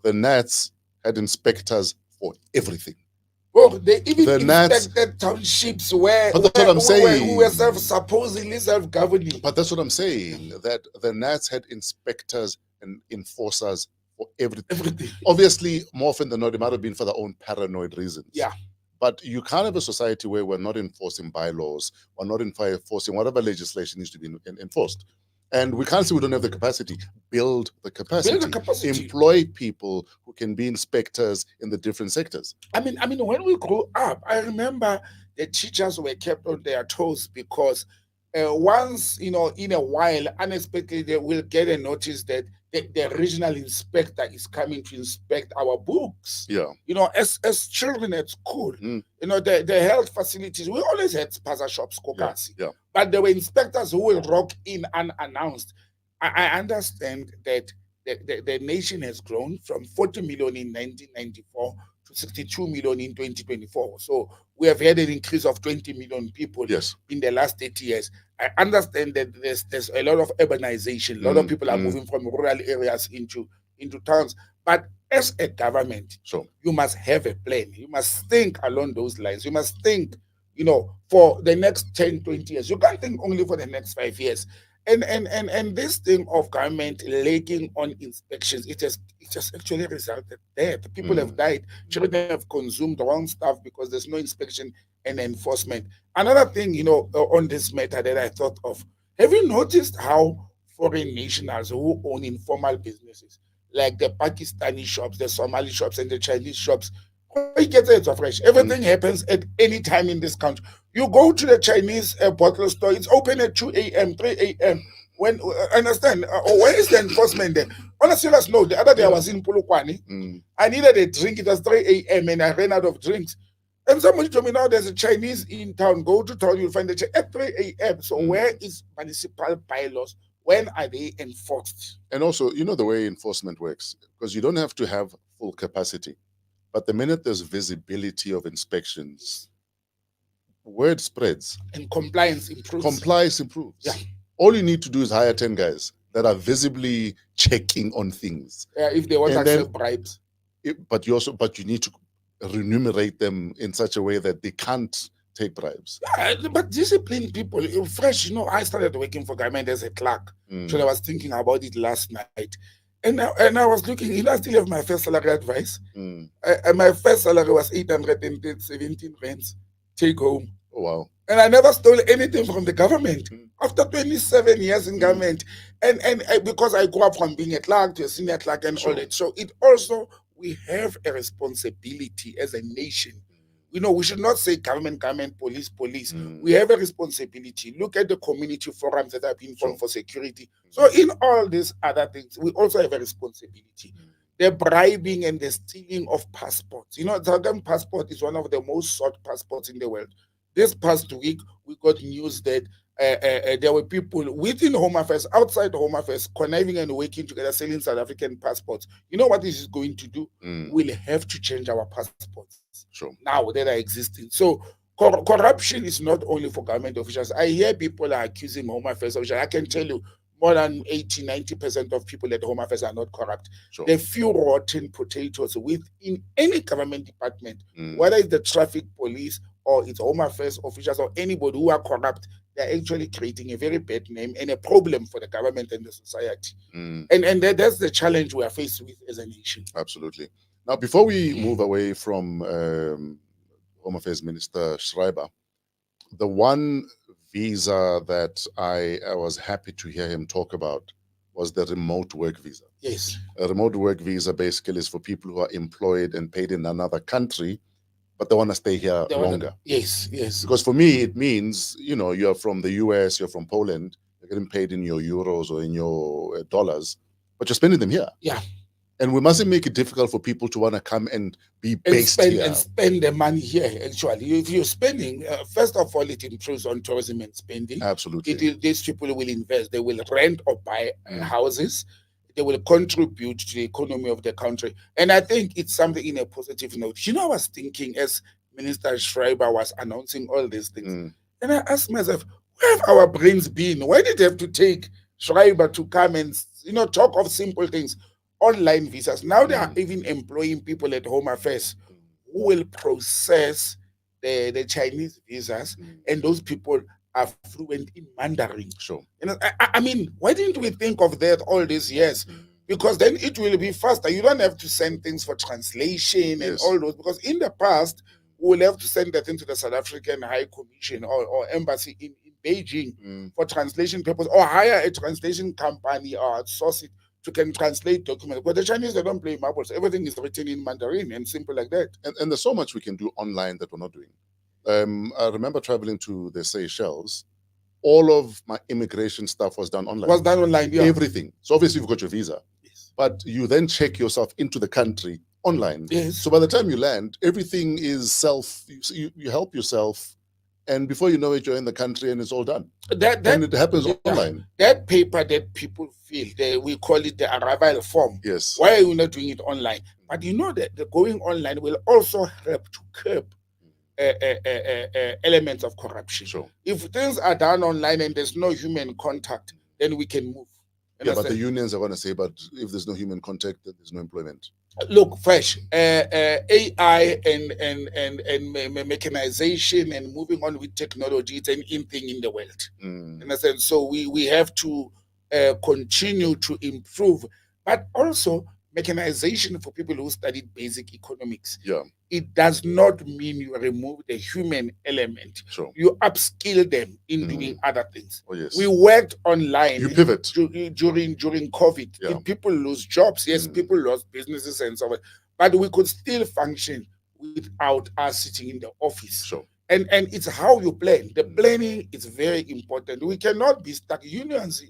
C: the Nats had inspectors for everything.
D: Well, they even inspected townships where,
C: but that's what I'm saying,
D: who were supposedly self-governing.
C: But that's what I'm saying, that the Nats had inspectors and enforcers for everything. Obviously, more often than not, it might have been for their own paranoid reasons.
D: Yeah.
C: But you can't have a society where we're not enforcing bylaws, we're not enforcing whatever legislation needs to be enforced. And we can't say we don't have the capacity. Build the capacity.
D: Build the capacity.
C: Employ people who can be inspectors in the different sectors.
D: I mean, when we grew up, I remember the teachers were kept on their toes, because once, in a while, unexpectedly, they will get a notice that the regional inspector is coming to inspect our books.
C: Yeah.
D: As children at school, the health facilities, we always had spaza shops, kokasi.
C: Yeah.
D: But there were inspectors who will rock in unannounced. I understand that the nation has grown from 40 million in 1994 to 62 million in 2024. So we have had an increase of 20 million people in the last 30 years. I understand that there's a lot of urbanization. A lot of people are moving from rural areas into towns. But as a government, you must have a plan. You must think along those lines. You must think, for the next 10, 20 years. You can't think only for the next 5 years. And this thing of government lagging on inspections, it has actually resulted there. People have died. Children have consumed the wrong stuff because there's no inspection and enforcement. Another thing, on this matter that I thought of, have you noticed how foreign nationals who own informal businesses, like the Pakistani shops, the Somali shops, and the Chinese shops, everything happens at any time in this country. You go to the Chinese bottle store, it's open at 2 a.m., 3 a.m. When understand, where is the enforcement there? On a serious note, the other day I was in Polokwane. I needed a drink. It was 3 a.m. and I ran out of drinks. And somebody told me, now there's a Chinese in town. Go to town, you'll find the at 3 a.m. So where is municipal bylaws? When are they enforced?
C: And also, the way enforcement works, because you don't have to have full capacity. But the minute there's visibility of inspections, word spreads.
D: And compliance improves.
C: Compliance improves.
D: Yeah.
C: All you need to do is hire 10 guys that are visibly checking on things.
D: If they want to accept bribes.
C: But you need to remunerate them in such a way that they can't take bribes.
D: Yeah, but discipline people. Fresh, I started working for government as a clerk. So I was thinking about it last night. And I was looking, I still have my first salary advice. And my first salary was 817 rands take home.
C: Oh, wow.
D: And I never stole anything from the government. After 27 years in government, and because I grew up from being a clerk to a senior clerk and all that. So it also, we have a responsibility as a nation. We should not say government, police. We have a responsibility. Look at the community forums that have been formed for security. So in all these other things, we also have a responsibility. The bribing and the stealing of passports. The Ugandan passport is one of the most sought passports in the world. This past week, we got news that there were people within Home Affairs, outside Home Affairs, conniving and working together, selling South African passports. You know what this is going to do? We'll have to change our passports now that are existing. So corruption is not only for government officials. I hear people are accusing Home Affairs officials. I can tell you more than 80-90% of people at Home Affairs are not corrupt. The few rotten potatoes within any government department, whether it's the traffic police or it's Home Affairs officials or anybody who are corrupt, they're actually creating a very bad name and a problem for the government and the society. And that's the challenge we are faced with as a nation.
C: Absolutely. Now, before we move away from Home Affairs Minister Schreiber, the one visa that I was happy to hear him talk about was the remote work visa.
D: Yes.
C: A remote work visa basically is for people who are employed and paid in another country, but they want to stay here longer.
D: Yes, yes.
C: Because for me, it means, you know, you're from the US, you're from Poland, you're getting paid in your euros or in your dollars, but you're spending them here.
D: Yeah.
C: And we mustn't make it difficult for people to want to come and be based here.
D: And spend the money here, actually. If you're spending, first of all, it improves on tourism and spending.
C: Absolutely.
D: These people will invest. They will rent or buy houses. They will contribute to the economy of the country. And I think it's something in a positive note. You know, I was thinking as Minister Schreiber was announcing all these things, and I asked myself, where have our brains been? Why did it have to take Schreiber to come and, you know, talk of simple things? Online visas. Now they are even employing people at Home Affairs who will process the Chinese visas, and those people are fluent in Mandarin.
C: Sure.
D: You know, I mean, why didn't we think of that all these years? Because then it will be faster. You don't have to send things for translation and all those. Because in the past, we will have to send that into the South African High Commission or embassy in Beijing for translation purposes, or hire a translation company or outsource it to can translate documents. But the Chinese, they don't play marbles. Everything is written in Mandarin and simple like that.
C: And there's so much we can do online that we're not doing. I remember traveling to the Seychelles. All of my immigration stuff was done online.
D: Yeah.
C: Everything. So obviously you've got your visa.
D: Yes.
C: But you then check yourself into the country online.
D: Yes.
C: So by the time you land, everything is you help yourself. And before you know it, you're in the country and it's all done. And it happens online.
D: That paper that people fill, we call it the arrival form.
C: Yes.
D: Why are you not doing it online? But you know that the going online will also help to curb elements of corruption.
C: Sure.
D: If things are done online and there's no human contact, then we can move.
C: Yeah, but the unions are going to say, but if there's no human contact, then there's no employment.
D: Look, fresh AI and mechanization and moving on with technology, it's an in thing in the world. Understand? So we have to continue to improve, but also mechanization for people who studied basic economics.
C: Yeah.
D: It does not mean you remove the human element.
C: Sure.
D: You upskill them in doing other things.
C: Oh, yes.
D: We worked online.
C: You pivot.
D: During COVID.
C: Yeah.
D: Did people lose jobs? Yes, people lost businesses and so on. But we could still function without us sitting in the office.
C: Sure.
D: And it's how you plan. The planning is very important. We cannot be stuck. Unions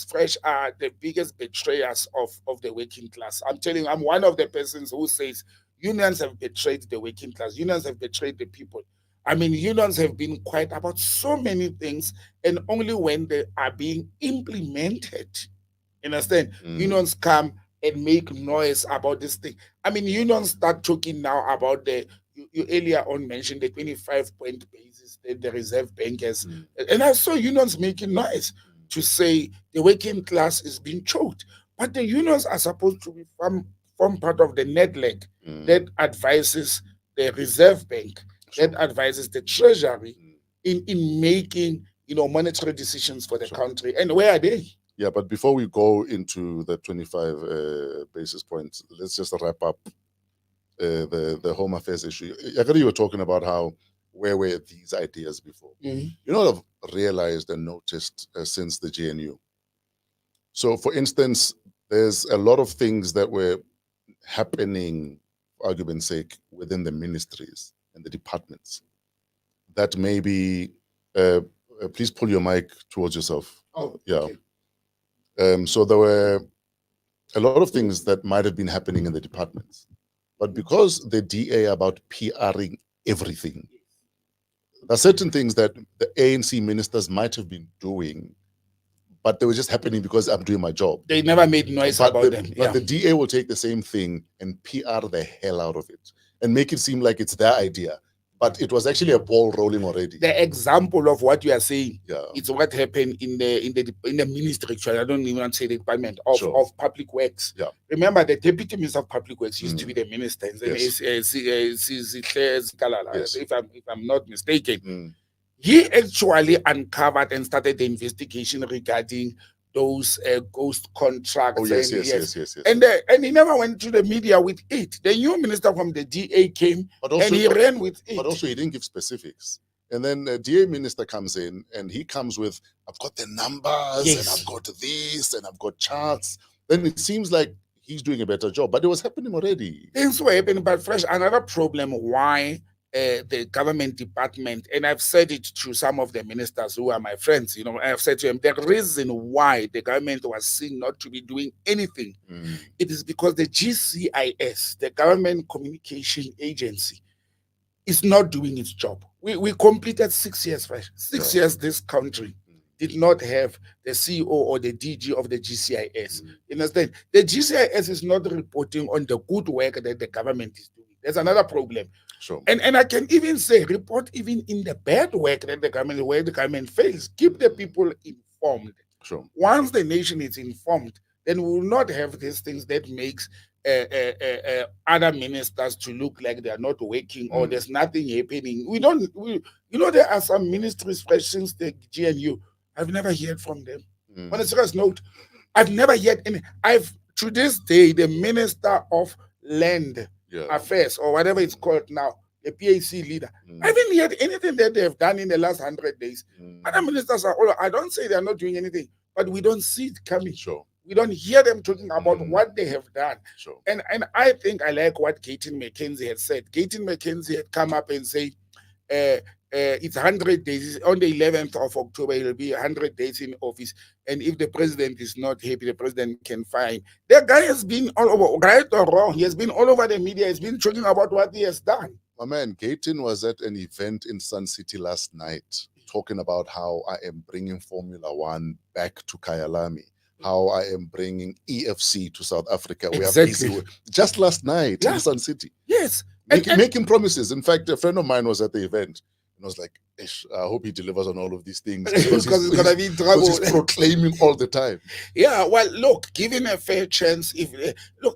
D: fresh are the biggest betrayers of the working class. I'm telling you, I'm one of the persons who says unions have betrayed the working class. Unions have betrayed the people. I mean, unions have been quiet about so many things, and only when they are being implemented, understand, unions come and make noise about this thing. I mean, unions start talking now about you earlier on mentioned the 25-point basis that the Reserve Bank has. And I saw unions making noise to say the working class is being choked. But the unions are supposed to form part of the network that advises the Reserve Bank, that advises the Treasury in making, monetary decisions for the country. And where are they?
C: Yeah, but before we go into the 25 basis points, let's just wrap up the Home Affairs issue. Yakari, you were talking about where were these ideas before? You know what I've realized and noticed since the GNU? So, for instance, there's a lot of things that were happening, for argument's sake, within the ministries and the departments that maybe, please pull your mic towards yourself.
D: Oh,
C: yeah.
D: okay.
C: So there were a lot of things that might have been happening in the departments. But because the DA about PRing everything, There are certain things that the ANC ministers might have been doing, but they were just happening because I'm doing my job.
D: They never made noise about them.
C: But the DA will take the same thing and PR the hell out of it and make it seem like it's their idea. But it was actually a ball rolling already.
D: The example of what you are saying, it's what happened in the ministry. Actually, I don't even want to say the department of public works.
C: Yeah.
D: Remember, the deputy minister of public works used to be the minister.
C: Yes.
D: If I'm not mistaken, he actually uncovered and started the investigation regarding those ghost contracts.
C: Oh, yes.
D: And he never went to the media with it. The new minister from the DA came and he ran with it.
C: But also he didn't give specifics. And then the DA minister comes in and he comes with, I've got the numbers and I've got this and I've got charts. Then it seems like he's doing a better job. But it was happening already.
D: Things were happening. But fresh, another problem why the government department, and I've said it to some of the ministers who are my friends, I've said to them, the reason why the government was seen not to be doing anything, it is because the GCIS, the Government Communication Agency, is not doing its job. We completed 6 years, fresh. 6 years this country did not have the CEO or the DG of the GCIS. You understand? The GCIS is not reporting on the good work that the government is doing. There's another problem.
C: Sure.
D: And I can even say, report even in the bad work that the government, where the government fails. Keep the people informed.
C: Sure.
D: Once the nation is informed, then we will not have these things that makes other ministers to look like they are not working or there's nothing happening. There are some ministries, for instance, the GNU. I've never heard from them. On a serious note, I've never heard any. To this day, the Minister of Land Affairs, or whatever it's called now, the PAC leader, I haven't heard anything that they have done in the last 100 days. Other ministers are all, I don't say they're not doing anything, but we don't see it coming.
C: Sure.
D: We don't hear them talking about what they have done.
C: Sure.
D: And I think I like what Gayton McKenzie had said. Gayton McKenzie had come up and say, it's 100 days. On the 11th of October, it will be 100 days in office. And if the president is not happy, the president can fine. The guy has been all over, right or wrong. He has been all over the media. He's been talking about what he has done.
C: My man, Gayton was at an event in Sun City last night talking about how I am bringing Formula One back to Kyalami, how I am bringing EFC to South Africa. We are busy just last night in Sun City.
D: Yes.
C: Making promises. In fact, a friend of mine was at the event. And I was like, I hope he delivers on all of these things because
D: he's going to be in trouble.
C: He's proclaiming all the time.
D: Yeah, well, look, given a fair chance,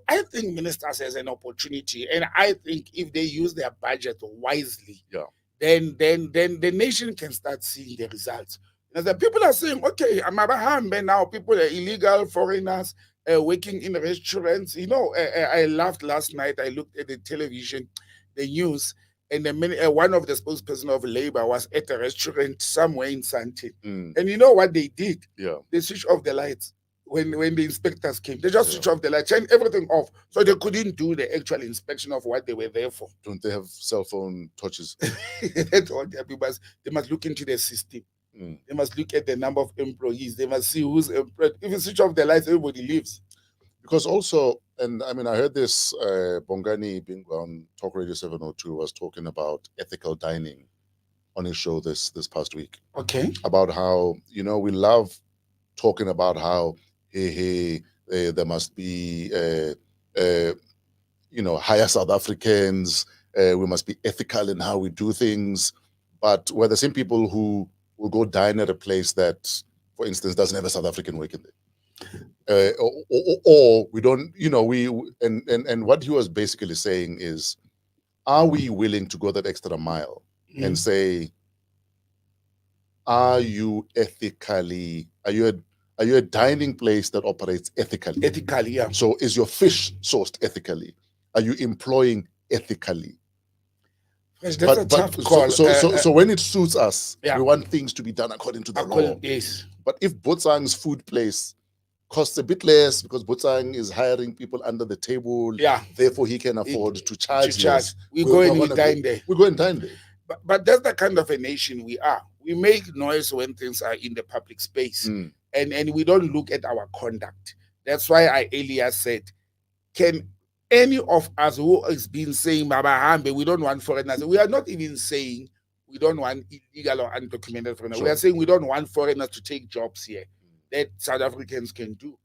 D: I think ministers has an opportunity, and I think if they use their budget wisely, then the nation can start seeing the results. And the people are saying, okay, I'm now people are illegal foreigners working in restaurants. I laughed last night. I looked at the television, the news. And one of the spokesperson of Labour was at a restaurant somewhere in Sandton. And you know what they did? They switched off the lights when the inspectors came. They just switched off the lights, turned everything off. So they couldn't do the actual inspection of what they were there for.
C: Don't they have cell phone torches?
D: That's all they must look into the system. They must look at the number of employees. They must see who's employed. If you switch off the lights, everybody leaves.
C: Because also, and I mean, I heard this, Bongani Bingwa on Talk Radio 702 was talking about ethical dining on his show this past week.
D: Okay.
C: About how, we love talking about how, there must be, higher South Africans, we must be ethical in how we do things. But we're the same people who will go dine at a place that, for instance, doesn't have a South African working there. Or we don't, and what he was basically saying is, are we willing to go that extra mile and say, are you a dining place that operates ethically?
D: Ethically, yeah.
C: So is your fish sourced ethically? Are you employing ethically?
D: That's a tough call.
C: So when it suits us, we want things to be done according to the law.
D: Yes.
C: But if Botsang's food place costs a bit less because Botsang is hiring people under the table, therefore he can afford to charge less.
D: We go and dine there.
C: We go and dine there.
D: But that's the kind of a nation we are. We make noise when things are in the public space, and we don't look at our conduct. That's why I earlier said, can any of us who has been saying, Baba Hambe, we don't want foreigners, we are not even saying we don't want illegal or undocumented foreigners.
C: Sure.
D: We are saying we don't want foreigners to take jobs here that South Africans can do.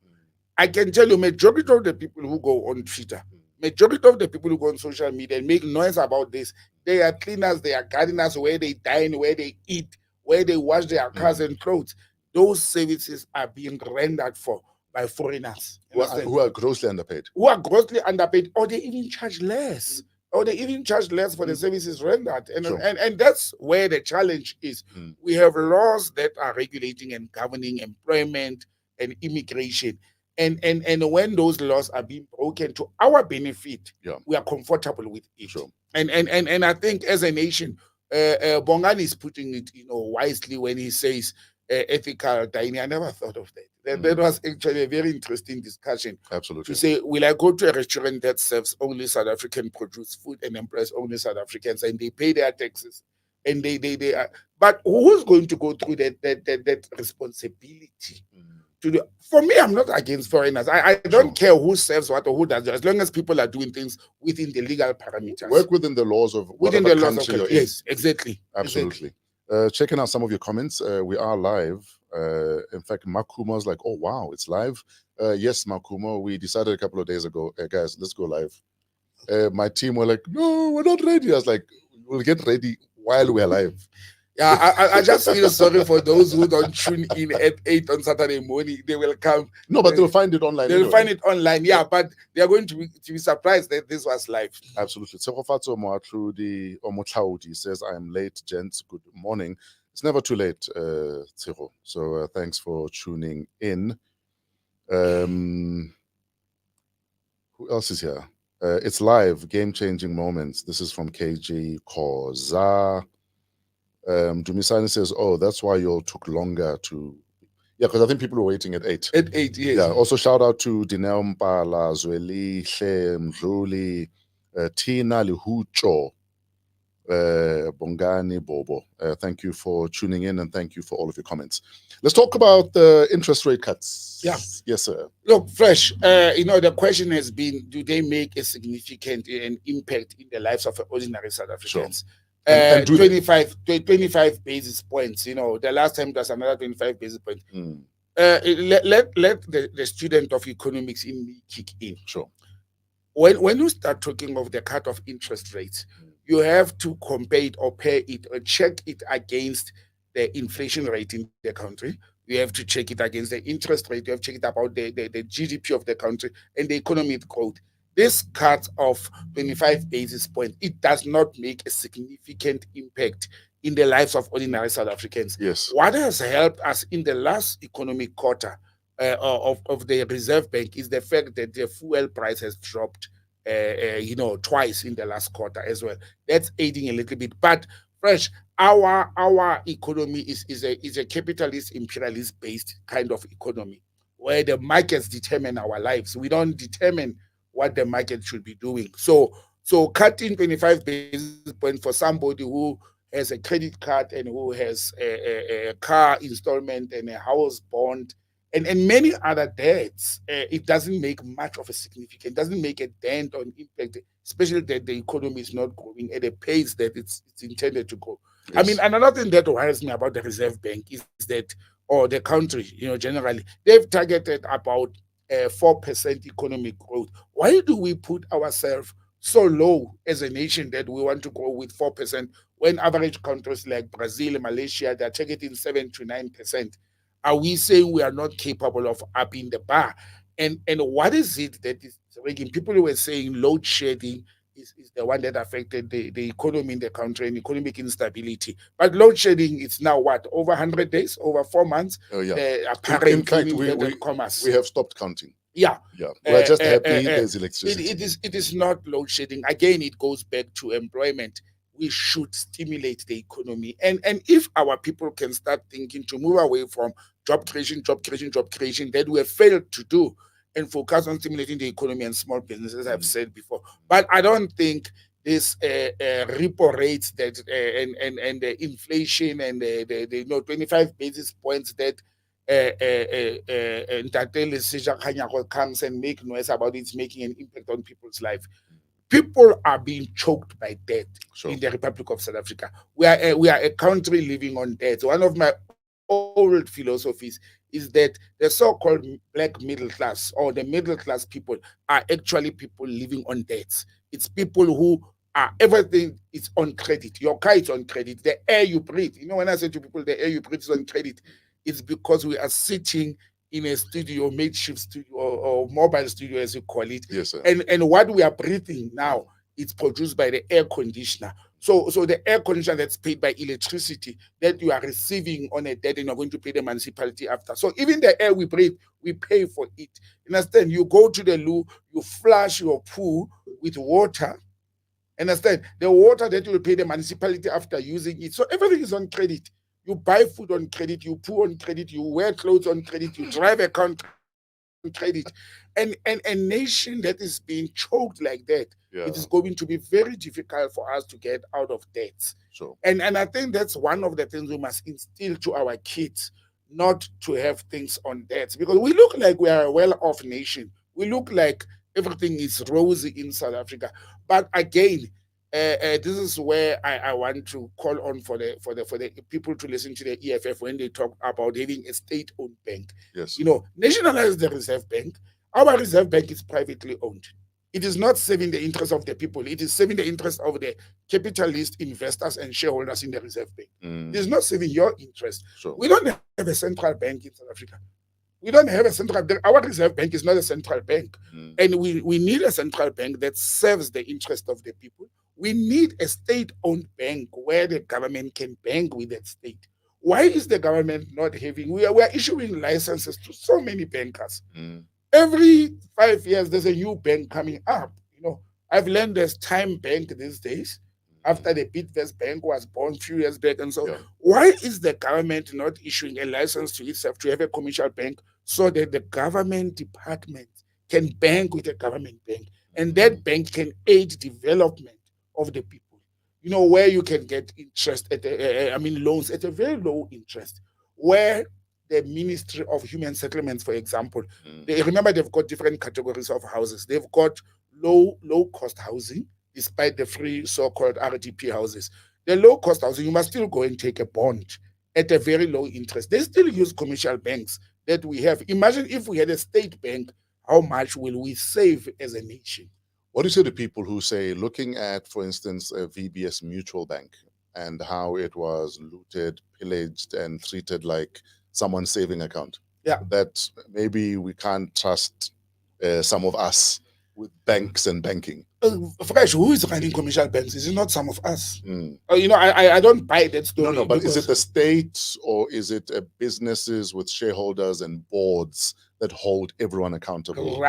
D: I can tell you, majority of the people who go on Twitter, majority of the people who go on social media and make noise about this, they are cleaners, they are gardeners, where they dine, where they eat, where they wash their cars and clothes. Those services are being rendered for by foreigners
C: who are grossly underpaid.
D: Who are grossly underpaid, or they even charge less. Or they even charge less for the services rendered. And that's where the challenge is. We have laws that are regulating and governing employment and immigration. And when those laws are being broken to our benefit, we are comfortable with it. And I think as a nation, Bongani is putting it, wisely when he says ethical dining. I never thought of that. That was actually a very interesting discussion.
C: Absolutely.
D: To say, will I go to a restaurant that serves only South African produced food and employs only South Africans, and they pay their taxes, and they are, but who's going to go through that responsibility? To do? For me, I'm not against foreigners. I don't care who serves what or who does it, as long as people are doing things within the legal parameters.
C: Work within the laws of whatever country you're in.
D: Yes, exactly.
C: Absolutely. Checking out some of your comments. We are live. In fact, Makuma's like, oh, wow, it's live. Yes, Makuma, we decided a couple of days ago, guys, let's go live. My team were like, no, we're not ready. I was like, we'll get ready while we're live.
D: Yeah, I just feel sorry for those who don't tune in at 8 on Saturday morning. They will come.
C: No, but they'll find it online.
D: They'll find it online, yeah, but they're going to be surprised that this was live.
C: Absolutely. Tsegofatso Motlhaudi says, I am late, gents. Good morning. It's never too late, Tsego. So thanks for tuning in. Who else is here? It's live, game-changing moments. This is from KG Koza. Dumisani says, oh, that's why you all took longer to... Yeah, because I think people were waiting at 8.
D: At 8, yes.
C: Yeah, also shout out to Dineo Mpala, Zweli, Hle, Mdluli, Tina Lihucho, Bongani Bobo. Thank you for tuning in and thank you for all of your comments. Let's talk about the interest rate cuts.
D: Yeah.
C: Yes, sir.
D: Look, Fresh, the question has been, do they make a significant impact in the lives of ordinary South Africans?
C: Sure.
D: 25 basis points, the last time there's another 25 basis points. Let the student of economics in me kick in.
C: Sure.
D: When you start talking of the cut of interest rates, you have to compare it or pair it or check it against the inflation rate in the country. You have to check it against the interest rate. You have to check it about the GDP of the country and the economic growth. This cut of 25 basis points, it does not make a significant impact in the lives of ordinary South Africans.
C: Yes.
D: What has helped us in the last economic quarter of the Reserve Bank is the fact that the fuel price has dropped, twice in the last quarter as well. That's aiding a little bit. But Fresh, our economy is a capitalist, imperialist based kind of economy where the markets determine our lives. We don't determine what the market should be doing. So cutting 25 basis points for somebody who has a credit card and who has a car installment and a house bond and many other debts, it doesn't make much of a significant, doesn't make a dent on impact, especially that the economy is not growing at a pace that it's intended to grow. Yes. I mean, another thing that worries me about the Reserve Bank is that, or the country, generally, they've targeted about 4% economic growth. Why do we put ourselves so low as a nation that we want to grow with 4% when average countries like Brazil, Malaysia, they're targeting 7 to 9%? Are we saying we are not capable of upping the bar? And what is it that is making people who were saying load shedding is the one that affected the economy in the country and economic instability? But load shedding is now what, over 100 days, over 4 months?
C: Oh, yeah.
D: Apparently,
C: in fact, we have stopped counting.
D: Yeah.
C: We're just happy there's electricity.
D: It is not load shedding. Again, it goes back to employment. We should stimulate the economy. And if our people can start thinking to move away from job creation, that we have failed to do, and focus on stimulating the economy and small businesses, I've said before. But I don't think this repo rates that and the inflation and the 25 basis points that Ntate Lesija Kganyago comes and make noise about it's making an impact on people's life. People are being choked by debt in the Republic of South Africa. We are a country living on debt. One of my old philosophies is that the so-called black middle class or the middle class people are actually people living on debts. It's people who are, everything is on credit. Your car is on credit. The air you breathe. You know, when I say to people, the air you breathe is on credit, it's because we are sitting in a studio, makeshift studio or mobile studio, as you call it.
C: Yes, sir.
D: And what we are breathing now, it's produced by the air conditioner. So the air conditioner that's paid by electricity that you are receiving on a debt and you're going to pay the municipality after. So even the air we breathe, we pay for it. You understand? You go to the loo, you flush your poo with water. Understand? The water that you will pay the municipality after using it. So everything is on credit. You buy food on credit, you poo on credit, you wear clothes on credit, you drive a car on credit. And a nation that is being choked like that, it is going to be very difficult for us to get out of debt.
C: Sure.
D: And I think that's one of the things we must instill to our kids, not to have things on debt. Because we look like we are a well-off nation. We look like everything is rosy in South Africa. But again, this is where I want to call on for the people to listen to the EFF when they talk about having a state-owned bank.
C: Yes.
D: You know, nationalize the Reserve Bank. Our Reserve Bank is privately owned. It is not serving the interest of the people. It is serving the interest of the capitalist investors and shareholders in the Reserve Bank. It is not serving your interest.
C: Sure.
D: We don't have a central bank in South Africa. We don't have a central bank. Our Reserve Bank is not a central bank. And we need a central bank that serves the interest of the people. We need a state-owned bank where the government can bank with that state. Why is the government not having? We are issuing licenses to so many bankers. Every 5 years, there's a new bank coming up. You know, I've learned there's Time Bank these days, after the Bidvest Bank was born a few years back. And so, why is the government not issuing a license to itself to have a commercial bank so that the government department can bank with a government bank, and that bank can aid development of the people? You know, where you can get interest loans at a very low interest, where the Ministry of Human Settlements, for example, they've got different categories of houses. They've got low cost housing, despite the free so-called RDP houses. The low cost housing, you must still go and take a bond at a very low interest. They still use commercial banks that we have. Imagine if we had a state bank, how much will we save as a nation?
C: What do you say to people who say, looking at, for instance, a VBS Mutual Bank and how it was looted, pillaged, and treated like someone's saving account? That maybe we can't trust some of us with banks and banking.
D: Fresh, who is running commercial banks? Is it not some of us? You know, I don't buy that story.
C: No, but is it the state or is it businesses with shareholders and boards that hold everyone accountable?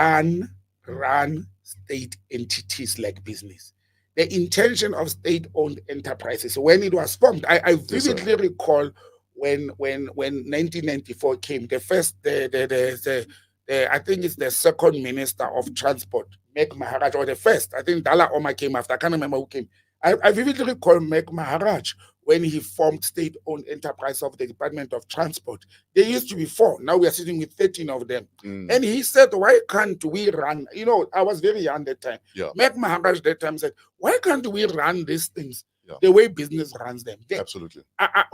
D: Run state entities like business. The intention of state-owned enterprises, when it was formed, I vividly recall when 1994 came, the first, I think it's the second minister of transport, Meg Maharaj, or the first, I think Dala Omar came after, I can't remember who came. I vividly recall Meg Maharaj when he formed state-owned enterprise of the Department of Transport. There used to be 4, now we are sitting with 13 of them. And he said, why can't we run? You know, I was very young that time. Meg Maharaj that time said, why can't we run these things the way business runs them?
C: Absolutely.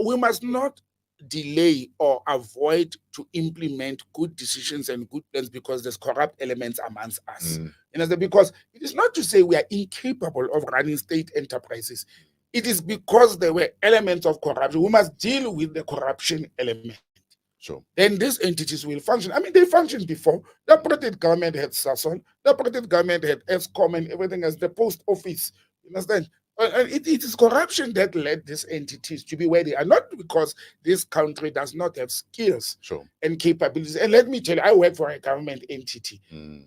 D: We must not delay or avoid to implement good decisions and good plans because there's corrupt elements amongst us. Because it is not to say we are incapable of running state enterprises. It is because there were elements of corruption. We must deal with the corruption element.
C: Sure.
D: Then these entities will function. I mean, they functioned before. The apartheid government had SASOL. The apartheid government had ESCOM and everything as the post office. You understand? And it is corruption that led these entities to be where they are, not because this country does not have skills and capabilities. And let me tell you, I work for a government entity.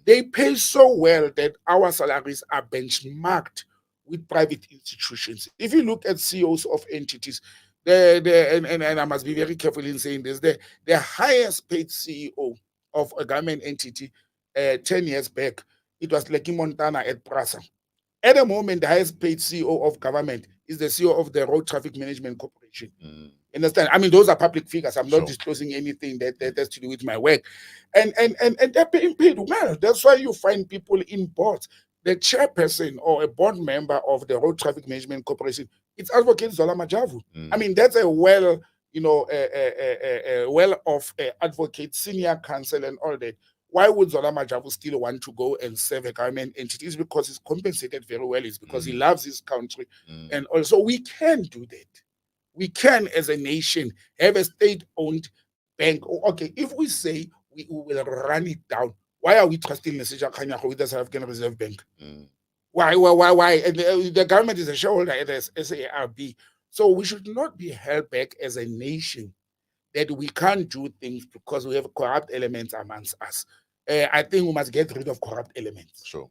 D: They pay so well that our salaries are benchmarked with private institutions. If you look at CEOs of entities, and I must be very careful in saying this, the highest paid CEO of a government entity 10 years back, it was Lucky Montana at Prasa. At the moment, the highest paid CEO of government is the CEO of the Road Traffic Management Corporation. Understand? I mean, those are public figures. I'm not disclosing anything that has to do with my work. And they're being paid well. That's why you find people in boards. the chairperson or a board member of the Road Traffic Management Corporation, it's Advocate Zola Majavu. I mean, that's a well, well-off advocate, senior counsel, and all that. Why would Zola Majavu still want to go and serve a government entity? It's because he's compensated very well. It's because he loves his country. And also, we can do that. We can, as a nation, have a state-owned bank. Okay, if we say we will run it down, why are we trusting Nesija Kanyako with the South African Reserve Bank? Why? And the government is a shareholder at SARB. So we should not be held back as a nation that we can't do things because we have corrupt elements amongst us. I think we must get rid of corrupt elements.
C: Sure,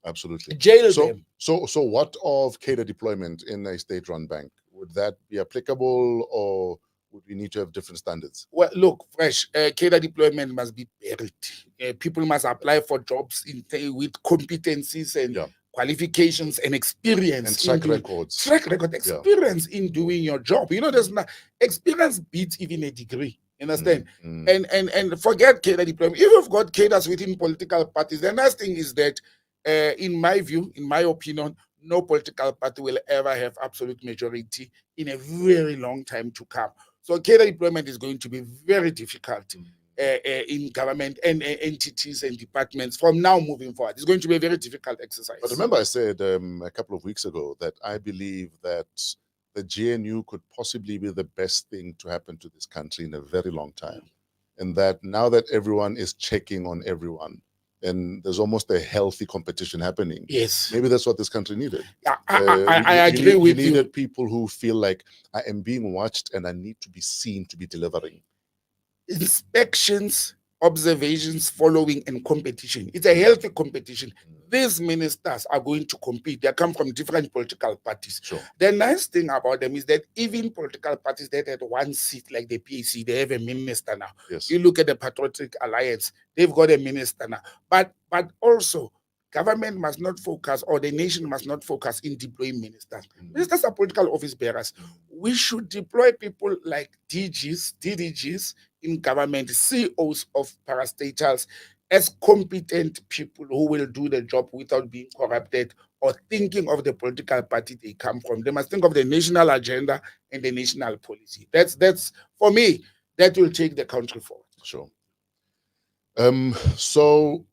C: absolutely.
D: Jail them.
C: So what of cadre deployment in a state-run bank? Would that be applicable, or would we need to have different standards?
D: Well, look, fresh cadre deployment must be buried. People must apply for jobs with competencies and qualifications and experience
C: and track records.
D: Experience in doing your job. There's experience beats even a degree. You understand? And forget cadre deployment. If you've got cadres within political parties, the nice thing is that, in my view, in my opinion, no political party will ever have absolute majority in a very long time to come. So cadre deployment is going to be very difficult in government and entities and departments from now moving forward. It's going to be a very difficult exercise.
C: But remember, I said a couple of weeks ago that I believe that the GNU could possibly be the best thing to happen to this country in a very long time. And that now that everyone is checking on everyone, and there's almost a healthy competition happening.
D: Yes.
C: Maybe that's what this country needed.
D: I agree with you.
C: You needed people who feel like I am being watched and I need to be seen to be delivering.
D: Inspections, observations, following, and competition. It's a healthy competition. These ministers are going to compete. They come from different political parties.
C: Sure.
D: The nice thing about them is that even political parties that had one seat, like the PAC, they have a minister now.
C: Yes.
D: You look at the Patriotic Alliance, they've got a minister now. But also, government must not focus, or the nation must not focus in deploying ministers. Ministers are political office bearers. We should deploy people like DGs, DDGs in government, CEOs of parastatals, as competent people who will do the job without being corrupted or thinking of the political party they come from. They must think of the national agenda and the national policy. That's for me, that will take the country forward.
C: Sure. So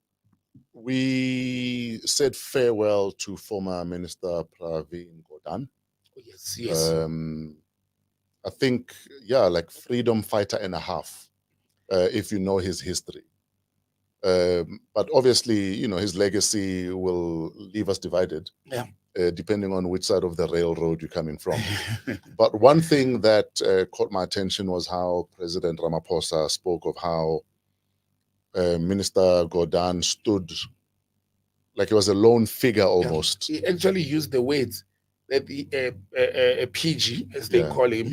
C: we said farewell to former Minister Pravin Gordhan.
D: Yes.
C: I think, like freedom fighter and a half, if you know his history. But obviously, his legacy will leave us divided, depending on which side of the railroad you're coming from. But one thing that caught my attention was how President Ramaphosa spoke of how Minister Gordhan stood like he was a lone figure almost.
D: He actually used the words that a PG, as they call him,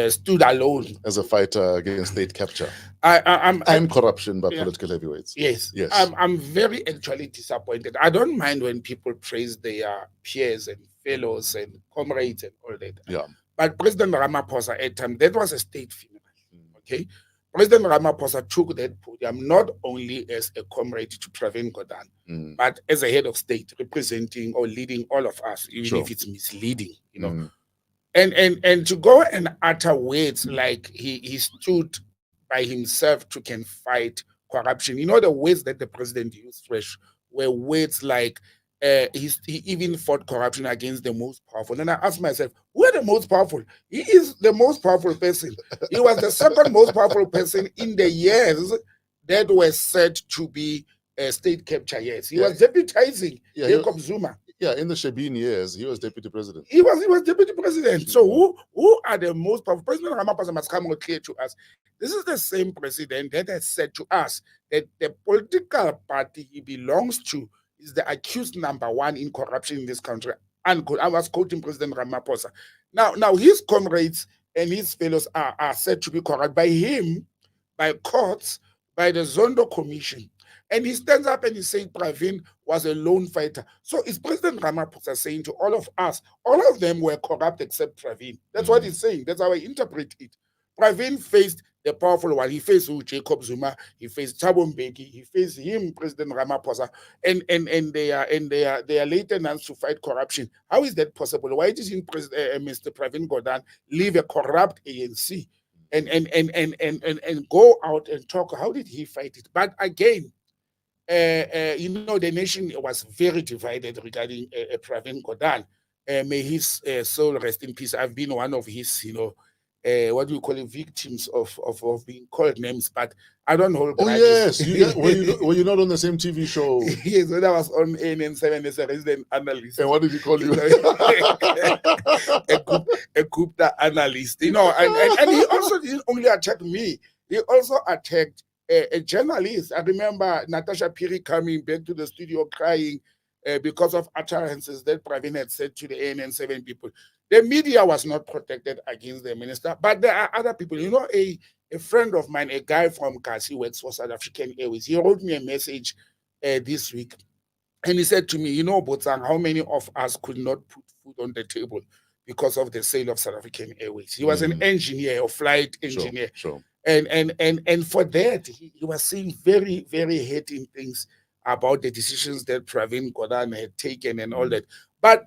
D: stood alone
C: as a fighter against state capture and corruption by political heavyweights.
D: Yes. I'm very actually disappointed. I don't mind when people praise their peers and fellows and comrades and all that.
C: Yeah.
D: But President Ramaphosa at time, that was a state funeral. Okay. President Ramaphosa took that podium not only as a comrade to Pravin Gordhan, but as a head of state representing or leading all of us, even if it's misleading, And to go and utter words like he stood by himself to can fight corruption. The words that the president used fresh were words like he even fought corruption against the most powerful. And I asked myself, who are the most powerful? He is the most powerful person. He was the second most powerful person in the years that were said to be state capture years. He was deputizing Jacob Zuma.
C: Yeah, in the Shebeen years, he was deputy president.
D: He was deputy president. So who are the most powerful? President Ramaphosa must come clear to us. This is the same president that has said to us that the political party he belongs to is the accused number one in corruption in this country. And I was quoting President Ramaphosa. Now his comrades and his fellows are said to be corrupt by him, by courts, by the Zondo Commission. And he stands up and he says Pravin was a lone fighter. So is President Ramaphosa saying to all of us, all of them were corrupt except Pravin? That's what he's saying. That's how I interpret it. Pravin faced the powerful one. He faced Jacob Zuma, he faced Thabo Mbeki, he faced him, President Ramaphosa, and they are lieutenants to fight corruption. How is that possible? Why didn't Mr. Pravin Gordhan leave a corrupt ANC and go out and talk? How did he fight it? But again, the nation was very divided regarding Pravin Gordhan. May his soul rest in peace. I've been one of his, what do you call it, victims of being called names, but I don't hold grudges.
C: Oh yes, were you not on the same TV show?
D: Yes, when I was on ANN7 as a resident analyst.
C: And what did he call you?
D: A Gupta analyst, and he also didn't only attack me, he also attacked a journalist. I remember Natasha Piri coming back to the studio crying because of utterances that Pravin had said to the ANN7 people. The media was not protected against the minister, but there are other people. A friend of mine, a guy from Kasi, works for South African Airways. He wrote me a message this week, and he said to me, Botsang, how many of us could not put food on the table because of the sale of South African Airways? He was an engineer, a flight engineer.
C: Sure.
D: And for that, he was saying very, very hating things about the decisions that Pravin Gordhan had taken and all that. But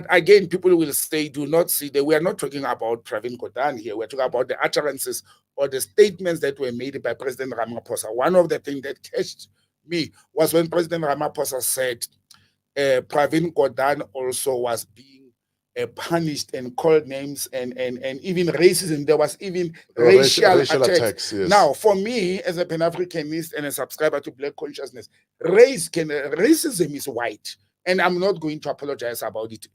D: again, people will say, do not see that we are not talking about Pravin Gordhan here. We're talking about the utterances or the statements that were made by President Ramaphosa. One of the things that catched me was when President Ramaphosa said Pravin Gordhan also was being punished and called names and even racism. There was even racial attacks.
C: Yes.
D: Now, for me, as a Pan-Africanist and a subscriber to Black consciousness, racism is white, and I'm not going to apologize about it.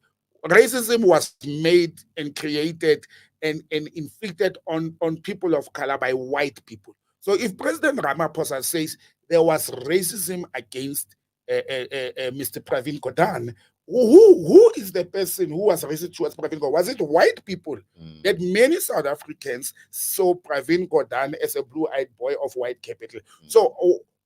D: Racism was made and created and inflicted on people of color by white people. So if President Ramaphosa says there was racism against Mr. Pravin Gordhan, who is the person who was racist towards Pravin Gordhan? Was it white people? That many South Africans saw Pravin Gordhan as a blue-eyed boy of white capital. So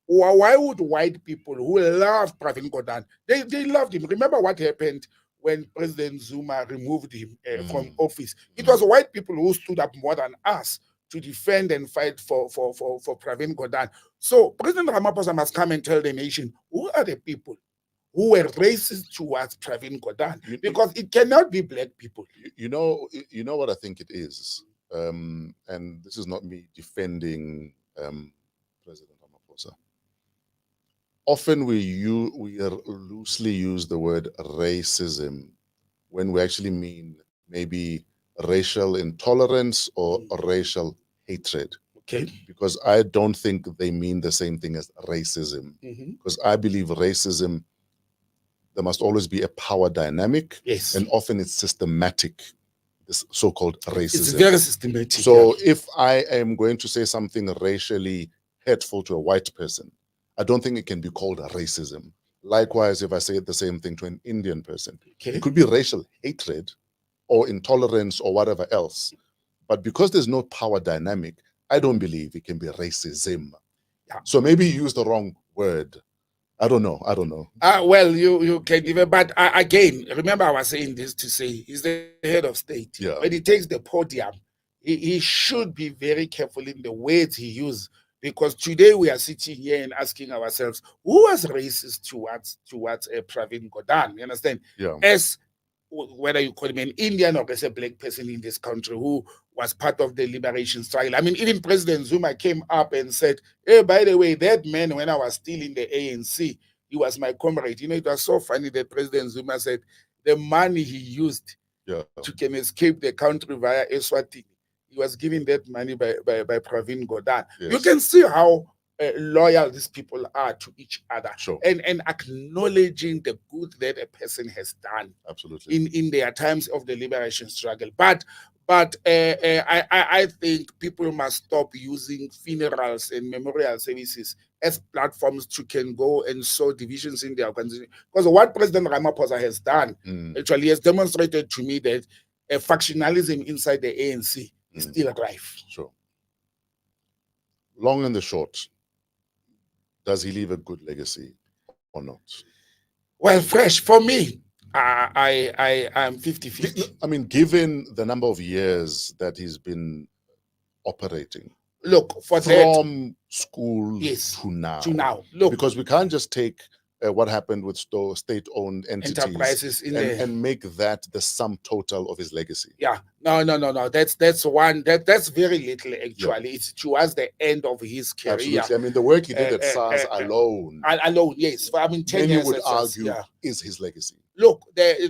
D: why would white people who love Pravin Gordhan, they loved him? Remember what happened when President Zuma removed him from office? It was white people who stood up more than us to defend and fight for Pravin Gordhan. So President Ramaphosa must come and tell the nation, who are the people who were racist towards Pravin Gordhan? Because it cannot be black people.
C: You know what I think it is, and this is not me defending President Ramaphosa. Often we loosely use the word racism when we actually mean maybe racial intolerance or racial hatred.
D: Okay.
C: Because I don't think they mean the same thing as racism. Because I believe racism, there must always be a power dynamic.
D: Yes.
C: And often it's systematic, this so-called racism.
D: It's very systematic.
C: So if I am going to say something racially hurtful to a white person, I don't think it can be called racism. Likewise, if I say the same thing to an Indian person, it could be racial hatred or intolerance or whatever else. But because there's no power dynamic, I don't believe it can be racism.
D: Yeah.
C: So maybe you used the wrong word. I don't know.
D: Well, you can even, but again, remember I was saying this to say he's the head of state.
C: Yeah.
D: When he takes the podium, he should be very careful in the words he uses, because today we are sitting here and asking ourselves, who was racist towards Pravin Gordhan? You understand?
C: Yeah.
D: As whether you call him an Indian or as a black person in this country who was part of the liberation struggle. I mean, even President Zuma came up and said, hey, by the way, that man, when I was still in the ANC, he was my comrade. It was so funny that President Zuma said the money he used to can escape the country via Eswatini, he was giving that money by Pravin Gordhan.
C: Yes.
D: You can see how loyal these people are to each other.
C: Sure.
D: And acknowledging the good that a person has done.
C: Absolutely.
D: In their times of the liberation struggle. But I think people must stop using funerals and memorial services as platforms to can go and sow divisions in their organization. Because what President Ramaphosa has done actually has demonstrated to me that factionalism inside the ANC is still rife.
C: Sure. Long and the short, does he leave a good legacy or not?
D: Well, fresh for me. I'm 50-50.
C: I mean, given the number of years that he's been operating,
D: Look, for
C: from school
D: yes,
C: to now.
D: Look,
C: because we can't just take what happened with state-owned entities
D: enterprises
C: and make that the sum total of his legacy.
D: Yeah, no. That's that's very little actually. It's towards the end of his career.
C: Absolutely. I mean, the work he did at SARS alone.
D: Alone, yes. I mean, 10
C: many
D: years
C: would argue is his legacy.
D: Look, a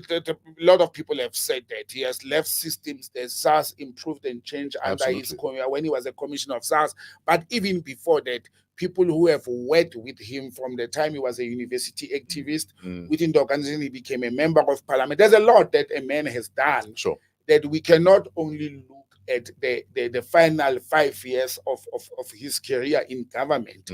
D: lot of people have said that he has left systems that SARS improved and changed under his when he was a commissioner of SARS. But even before that, people who have worked with him from the time he was a university activist within the organization, he became a member of parliament. There's a lot that a man has done that we cannot only look at the final 5 years of his career in government.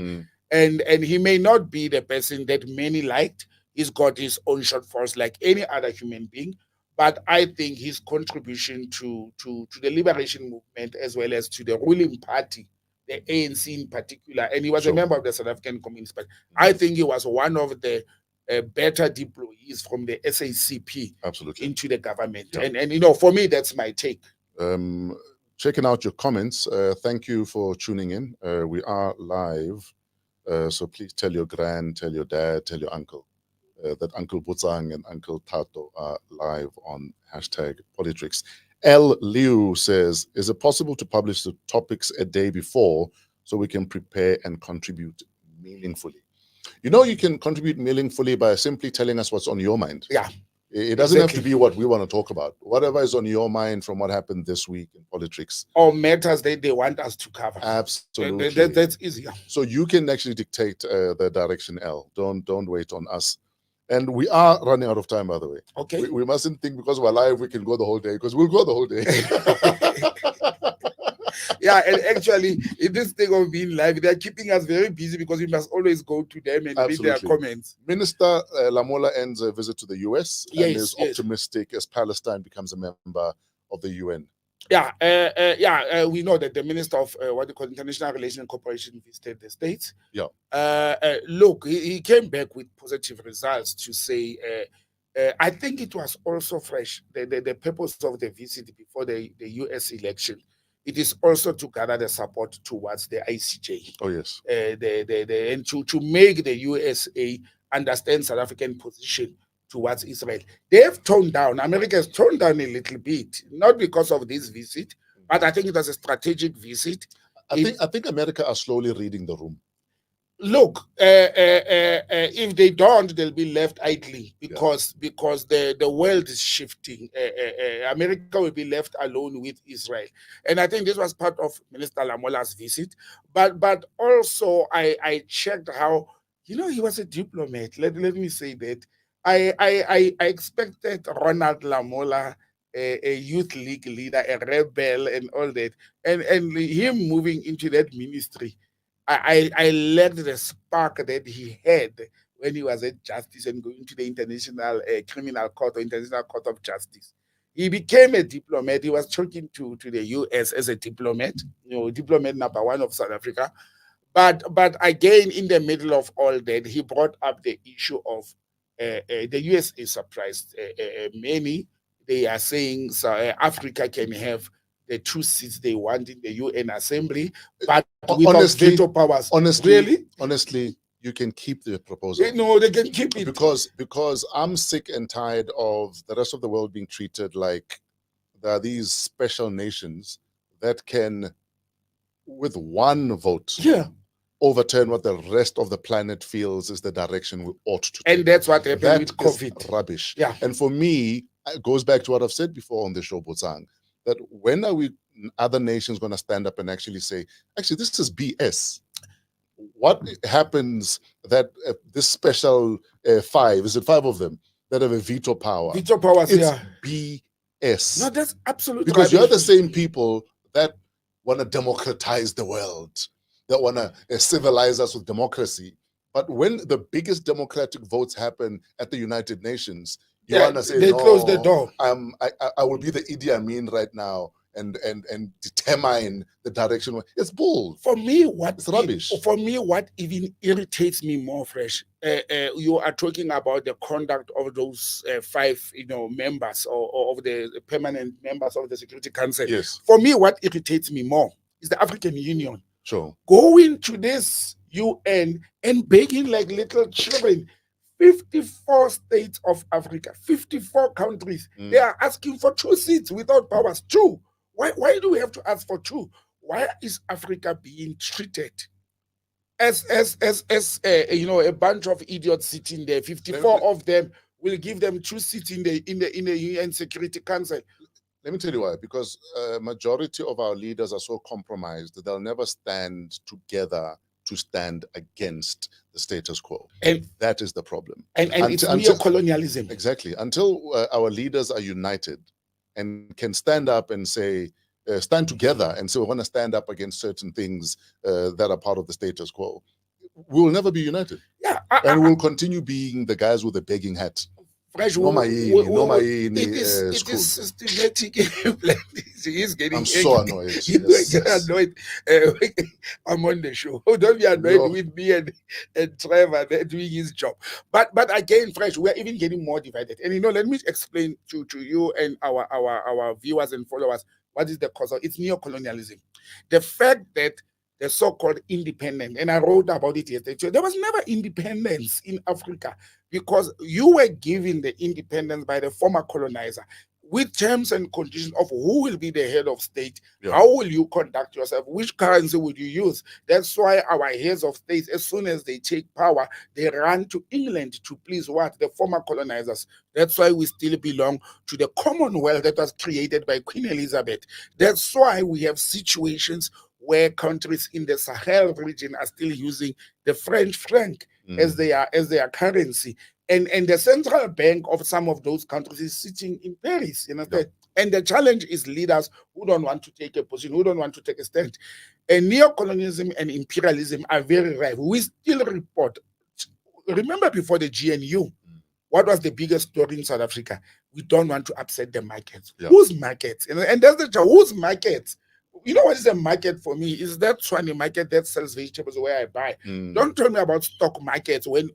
D: And he may not be the person that many liked. He's got his own shortfalls like any other human being. But I think his contribution to the liberation movement as well as to the ruling party, the ANC in particular, and he was a member of the South African Communist Party. I think he was one of the better deployees from the SACP into the government. And you know, for me, that's my take.
C: Checking out your comments. Thank you for tuning in. We are live. So please tell your grand, tell your dad, tell your uncle that Uncle Botsang and Uncle Tato are live on #Politrix. L. Liu says, is it possible to publish the topics a day before so we can prepare and contribute meaningfully? You know, you can contribute meaningfully by simply telling us what's on your mind.
D: Yeah.
C: It doesn't have to be what we want to talk about. Whatever is on your mind from what happened this week in Politrix.
D: Or matters that they want us to cover.
C: Absolutely.
D: That's easier.
C: So you can actually dictate the direction, L. Don't wait on us. And we are running out of time, by the way.
D: Okay.
C: We mustn't think because we're live, we can go the whole day, because we'll go the whole day.
D: Yeah, and actually, in this thing of being live, they're keeping us very busy because we must always go to them and read their comments.
C: Minister Lamola ends a visit to the US and is optimistic as Palestine becomes a member of the UN.
D: Yeah, we know that the Minister of what they call International Relations and Cooperation visited the States.
C: Yeah.
D: Look, he came back with positive results to say, I think it was also fresh. The purpose of the visit before the US election, it is also to gather the support towards the ICJ.
C: Oh, yes.
D: And to make the USA understand South African position towards Israel. They have toned down. America has toned down a little bit, not because of this visit, but I think it was a strategic visit.
C: I think America are slowly reading the room.
D: Look, if they don't, they'll be left idly because the world is shifting. America will be left alone with Israel, and I think this was part of Minister Lamola's visit. But also, I checked how, you know, he was a diplomat. Let me say that. I expected Ronald Lamola, a youth league leader, a rebel, and all that, and him moving into that ministry. I lacked the spark that he had when he was at Justice and going to the International Criminal Court or International Court of Justice. He became a diplomat. He was talking to the US as a diplomat, you know, diplomat number one of South Africa. But again, in the middle of all that, he brought up the issue of the US is surprised. Many, they are saying Africa can have the 2 seats they want in the UN Assembly, but without veto powers.
C: Honestly, you can keep the proposal.
D: No, they can keep it.
C: Because I'm sick and tired of the rest of the world being treated like there are these special nations that can, with one vote, overturn what the rest of the planet feels is the direction we ought to take.
D: And that's what happened with COVID.
C: Rubbish.
D: Yeah.
C: And for me, it goes back to what I've said before on the show, Botsang, that when are we other nations going to stand up and actually say, actually, this is BS? What happens that this special 5, is it 5 of them that have a veto power?
D: Veto powers,
C: it's BS.
D: No, that's absolutely
C: because you're the same people that want to democratize the world, that want to civilize us with democracy. But when the biggest democratic votes happen at the United Nations, you want to say,
D: they
C: no,
D: close the door.
C: I will be the Idi Amin right now and determine the direction. It's bull.
D: For me, it's
C: rubbish.
D: For me, what even irritates me more, Fresh, you are talking about the conduct of those 5, members or of the permanent members of the Security Council.
C: Yes.
D: For me, what irritates me more is the African Union.
C: Sure.
D: Going to this UN and begging like little children. 54 states of Africa, 54 countries. They are asking for 2 seats without powers. 2. Why do we have to ask for 2? Why is Africa being treated as a bunch of idiots sitting there? 54 of them will give them 2 seats in the UN Security Council.
C: Let me tell you why. Because majority of our leaders are so compromised that they'll never stand together to stand against the status quo. And that is the problem.
D: And it's neo-colonialism.
C: Exactly. Until our leaders are united and can stand up and say, stand together and say, we want to stand up against certain things that are part of the status quo, we will never be united.
D: Yeah.
C: And we'll continue being the guys with the begging hat.
D: It is systematic. He's getting
C: I'm so annoyed.
D: Annoyed. I'm on the show. Don't be annoyed with me and Trevor. They're doing his job. But again, Fresh, we're even getting more divided. And let me explain to you and our viewers and followers what is the cause of it's neo-colonialism. The fact that the so-called independent, and I wrote about it yesterday. There was never independence in Africa because you were given the independence by the former colonizer with terms and conditions of who will be the head of state, how will you conduct yourself, which currency would you use. That's why our heads of states, as soon as they take power, they run to England to please what? The former colonizers. That's why we still belong to the Commonwealth that was created by Queen Elizabeth. That's why we have situations where countries in the Sahel region are still using the French franc as their currency. And the central bank of some of those countries is sitting in Paris, And the challenge is leaders who don't want to take a position, who don't want to take a stand. And neocolonialism and imperialism are very rife. We still report. Remember before the GNU, what was the biggest story in South Africa? We don't want to upset the markets. Whose markets? And that's the job. Whose markets? You know what is a market for me? Is that Tshwane market that sells vegetables where I buy. Don't tell me about stock markets when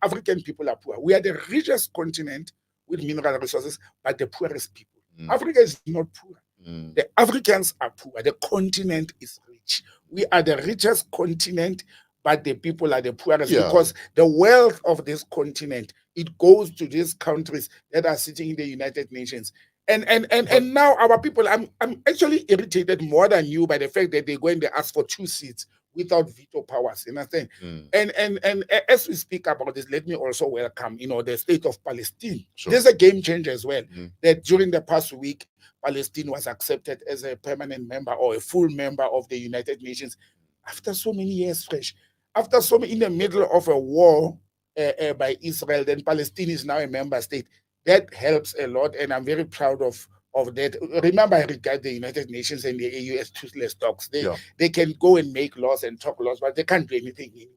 D: African people are poor. We are the richest continent with mineral resources, but the poorest people. Africa is not poor. The Africans are poor. The continent is rich. We are the richest continent, but the people are the poorest because the wealth of this continent, it goes to these countries that are sitting in the United Nations. And now our people, I'm actually irritated more than you by the fact that they're going to ask for 2 seats without veto powers, you understand? And as we speak about this, let me also welcome, the state of Palestine. There's a game changer as well, that during the past week, Palestine was accepted as a permanent member or a full member of the United Nations after so many years, Fresh. After so many, in the middle of a war by Israel, then Palestine is now a member state. That helps a lot, and I'm very proud of that. Remember, I regard the United Nations and the AU as toothless dogs. They can go and make laws and talk laws, but they can't do anything anyway.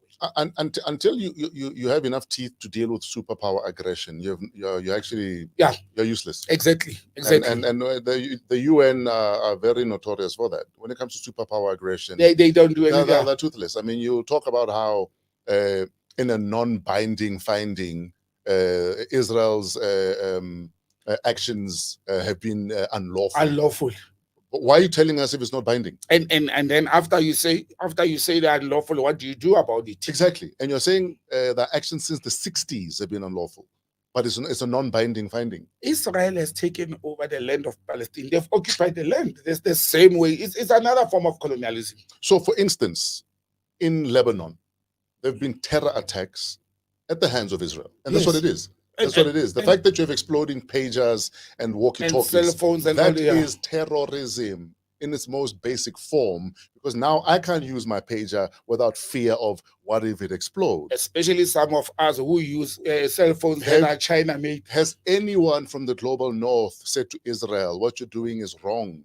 C: Until you have enough teeth to deal with superpower aggression, you're actually you're useless.
D: Exactly.
C: And the UN are very notorious for that. When it comes to superpower aggression,
D: they don't do anything.
C: They're toothless. I mean, you talk about how in a non-binding finding, Israel's actions have been unlawful. Why are you telling us if it's not binding?
D: And then after you say they're unlawful, what do you do about it?
C: Exactly. And you're saying the actions since the 60s have been unlawful, but it's a non-binding finding.
D: Israel has taken over the land of Palestine. They've occupied the land. It's the same way. It's another form of colonialism.
C: So, for instance, in Lebanon, there have been terror attacks at the hands of Israel. And that's what it is. That's what it is. The fact that you have exploding pagers and walkie-talkies,
D: and cell phones and
C: that is terrorism in its most basic form, because now I can't use my pager without fear of what if it explodes.
D: Especially some of us who use cell phones that are China-made.
C: Has anyone from the global north said to Israel, what you're doing is wrong?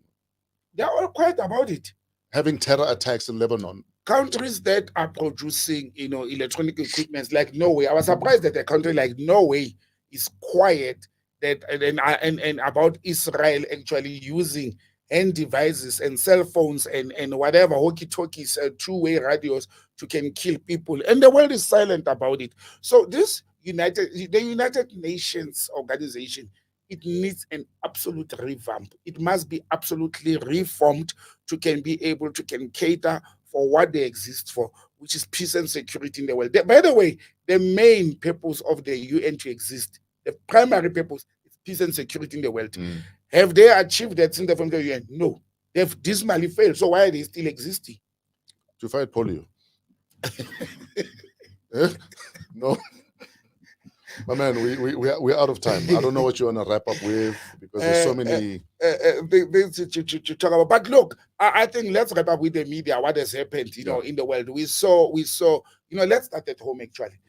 D: They're all quiet about it.
C: Having terror attacks in Lebanon.
D: Countries that are producing, electronic equipment like Norway. I was surprised that a country like Norway is quiet and about Israel actually using hand devices and cell phones and whatever, walkie-talkies, two-way radios to can kill people. And the world is silent about it. So the United Nations organization it needs an absolute revamp. It must be absolutely reformed to can be able to can cater for what they exist for, which is peace and security in the world. By the way, the main purpose of the UN to exist, the primary purpose is peace and security in the world. Have they achieved that in the from the UN? No. They've dismally failed. So why are they still existing?
C: To fight polio. Eh? No. My man, we're out of time. I don't know what you want to wrap up with because there's so many
D: things to talk about. But look, I think let's wrap up with the media. What has happened, know, in the world? We saw, let's start at home actually.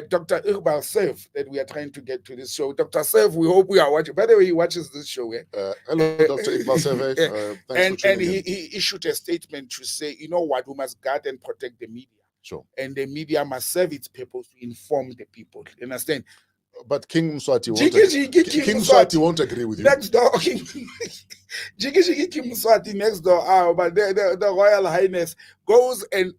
D: Dr. Iqbal Saif, that we are trying to get to this show. Dr. Saif, we hope we are watching. By the way, he watches this show.
C: Hello, Dr. Iqbal Saif. Thanks for tuning in.
D: He issued a statement to say, you know what, we must guard and protect the media.
C: Sure.
D: And the media must serve its purpose to inform the people. You understand?
C: But King Mswati won't agree with you.
D: Next door, King Mswati next door. But the Royal Highness goes and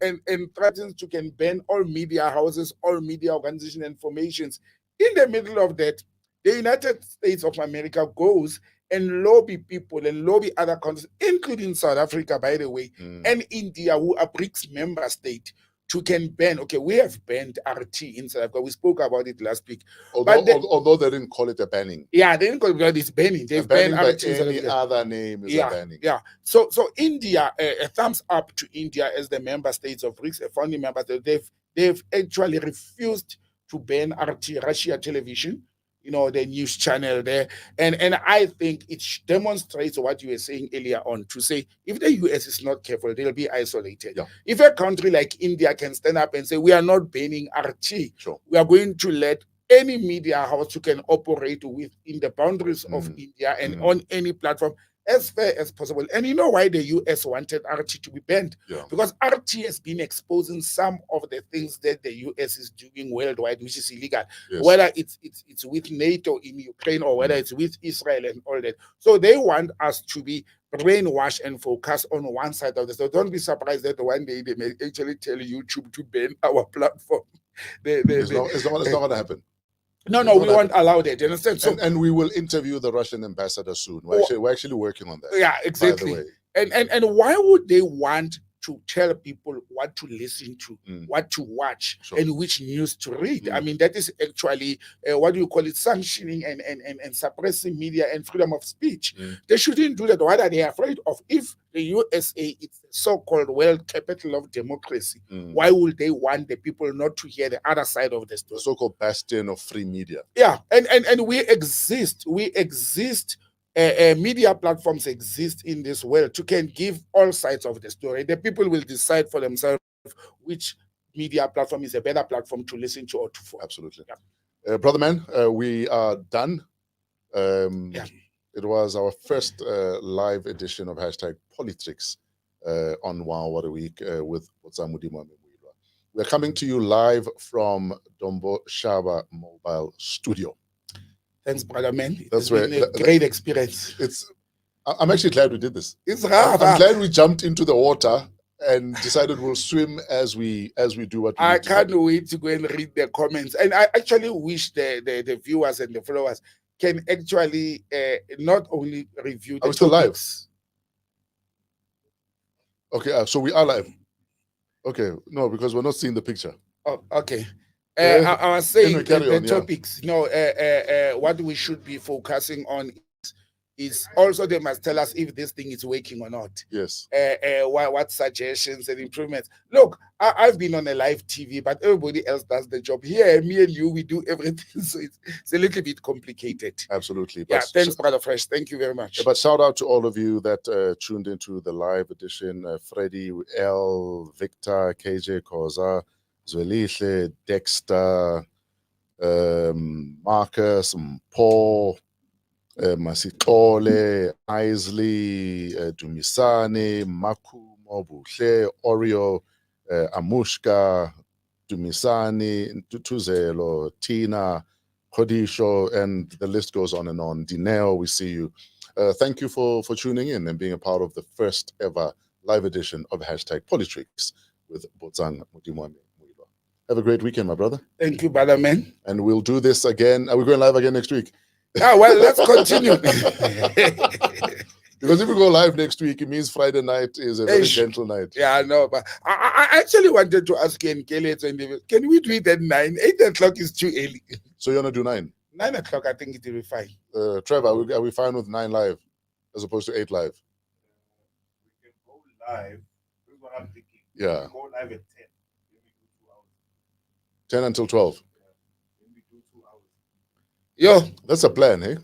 D: threatens to can ban all media houses, all media organization and formations. In the middle of that, the United States of America goes and lobby people and lobby other countries, including South Africa, by the way, and India, who are BRICS member state, to can ban. Okay, we have banned RT in South Africa. We spoke about it last week.
C: Although they didn't call it a banning.
D: Yeah, they didn't call it, it's banning. They've banned RT.
C: Any other name is a banning.
D: Yeah. So India, a thumbs up to India as the member states of BRICS, a founding member state. They've actually refused to ban RT, Russia television, the news channel there. And I think it demonstrates what you were saying earlier on, to say if the US is not careful, they'll be isolated.
C: Yeah.
D: If a country like India can stand up and say, we are not banning RT,
C: sure,
D: we are going to let any media house who can operate within the boundaries of India and on any platform as fair as possible. And you know why the US wanted RT to be banned?
C: Yeah.
D: Because RT has been exposing some of the things that the US is doing worldwide, which is illegal.
C: Yes.
D: Whether it's with NATO in Ukraine or whether it's with Israel and all that. So they want us to be brainwashed and focus on one side of this. So don't be surprised that one day they may actually tell YouTube to ban our platform.
C: It's not going to happen.
D: No, we won't allow that. You understand? So,
C: and we will interview the Russian ambassador soon. We're actually working on that.
D: Yeah, exactly.
C: By the way.
D: And why would they want to tell people what to listen to, what to watch,
C: sure,
D: and which news to read? I mean, that is actually what do you call it? Sanctioning and suppressing media and freedom of speech. They shouldn't do that. What are they afraid of? If the USA is the so-called world capital of democracy, why would they want the people not to hear the other side of the story?
C: The so-called bastion of free media.
D: Yeah, and we exist. Media platforms exist in this world to can give all sides of the story. The people will decide for themselves which media platform is a better platform to listen to or to follow.
C: Absolutely. Yeah. Brother man, we are done. It was our first live edition of #Politics on WAW What a Week with Botsang Moiloa. We're coming to you live from Dombo Shaba Mobile Studio.
D: Thanks, brother man.
C: That's
D: been a great experience.
C: I'm actually glad we did this.
D: It's hard.
C: I'm glad we jumped into the water and decided we'll swim as we do what we
D: I can't wait to go and read the comments. And I actually wish the viewers and the followers can actually not only review the
C: still live?
D: topics.
C: Okay, so we are live. Okay, no, because we're not seeing the picture.
D: Oh, okay. I was saying the topics, what we should be focusing on is also they must tell us if this thing is working or not.
C: Yes.
D: What suggestions and improvements. Look, I've been on a live TV, but everybody else does the job. Here, me and you, we do everything. So it's a little bit complicated.
C: Absolutely.
D: Yeah, thanks, Brother Fresh. Thank you very much.
C: But shout out to all of you that tuned into the live edition. Freddie, L, Victor, KJ, Koza, Zwelihle, Dexter, Marcus, Paul, Masitole, Isley, Dumisane, Makumo, Buhle, Oreo, Amushka, Dumisani, Tutuzelo, Tina, Kodisho, and the list goes on and on. Dineo, we see you. Thank you for tuning in and being a part of the first ever live edition of #Politics with Botsang Moiloa. Have a great weekend, my brother.
D: Thank you, brother man.
C: And we'll do this again. Are we going live again next week?
D: Well, let's continue.
C: Because if we go live next week, it means Friday night is a very gentle night.
D: Yeah, I know. But I actually wanted to ask you, can we do it at 9? 8 o'clock is too early.
C: So you want to do 9?
D: 9 o'clock, I think it will be fine.
C: Trevor, are we fine with 9 live as opposed to 8 live?
E: We can go live. This is what I'm thinking.
C: Yeah.
E: We can go live at 10. Then we do 2 hours.
C: 10 until 12.
E: Then we do 2 hours.
D: Yo.
C: That's a plan, eh?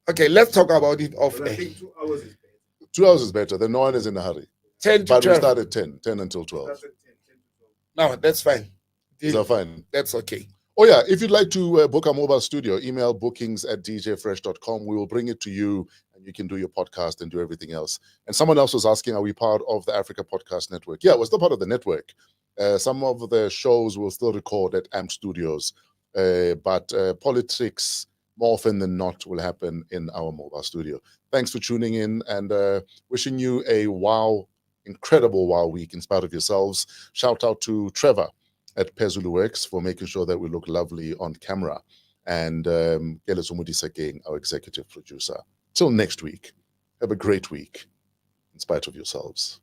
D: Okay, let's talk about it off
E: But I
D: air.
E: think 2 hours is better.
C: 2 hours is better. Then no one is in a hurry.
D: 10 to
C: but
D: 12.
C: we start at 10. 10 until 12.
E: That's at 10, 10 to 12.
D: No, that's fine.
C: Is that fine?
D: That's okay.
C: Oh, yeah. If you'd like to book our mobile studio, email bookings@djfresh.com. We will bring it to you and you can do your podcast and do everything else. And someone else was asking, are we part of the Africa Podcast Network? Yeah, we're still part of the network. Some of the shows will still record at AMP Studios, but politics, more often than not, will happen in our mobile studio. Thanks for tuning in and wishing you a incredible WOW week in spite of yourselves. Shout out to Trevor at Pezulu Works for making sure that we look lovely on camera. And Gele Somodiseke, our executive producer. Till next week, have a great week in spite of yourselves.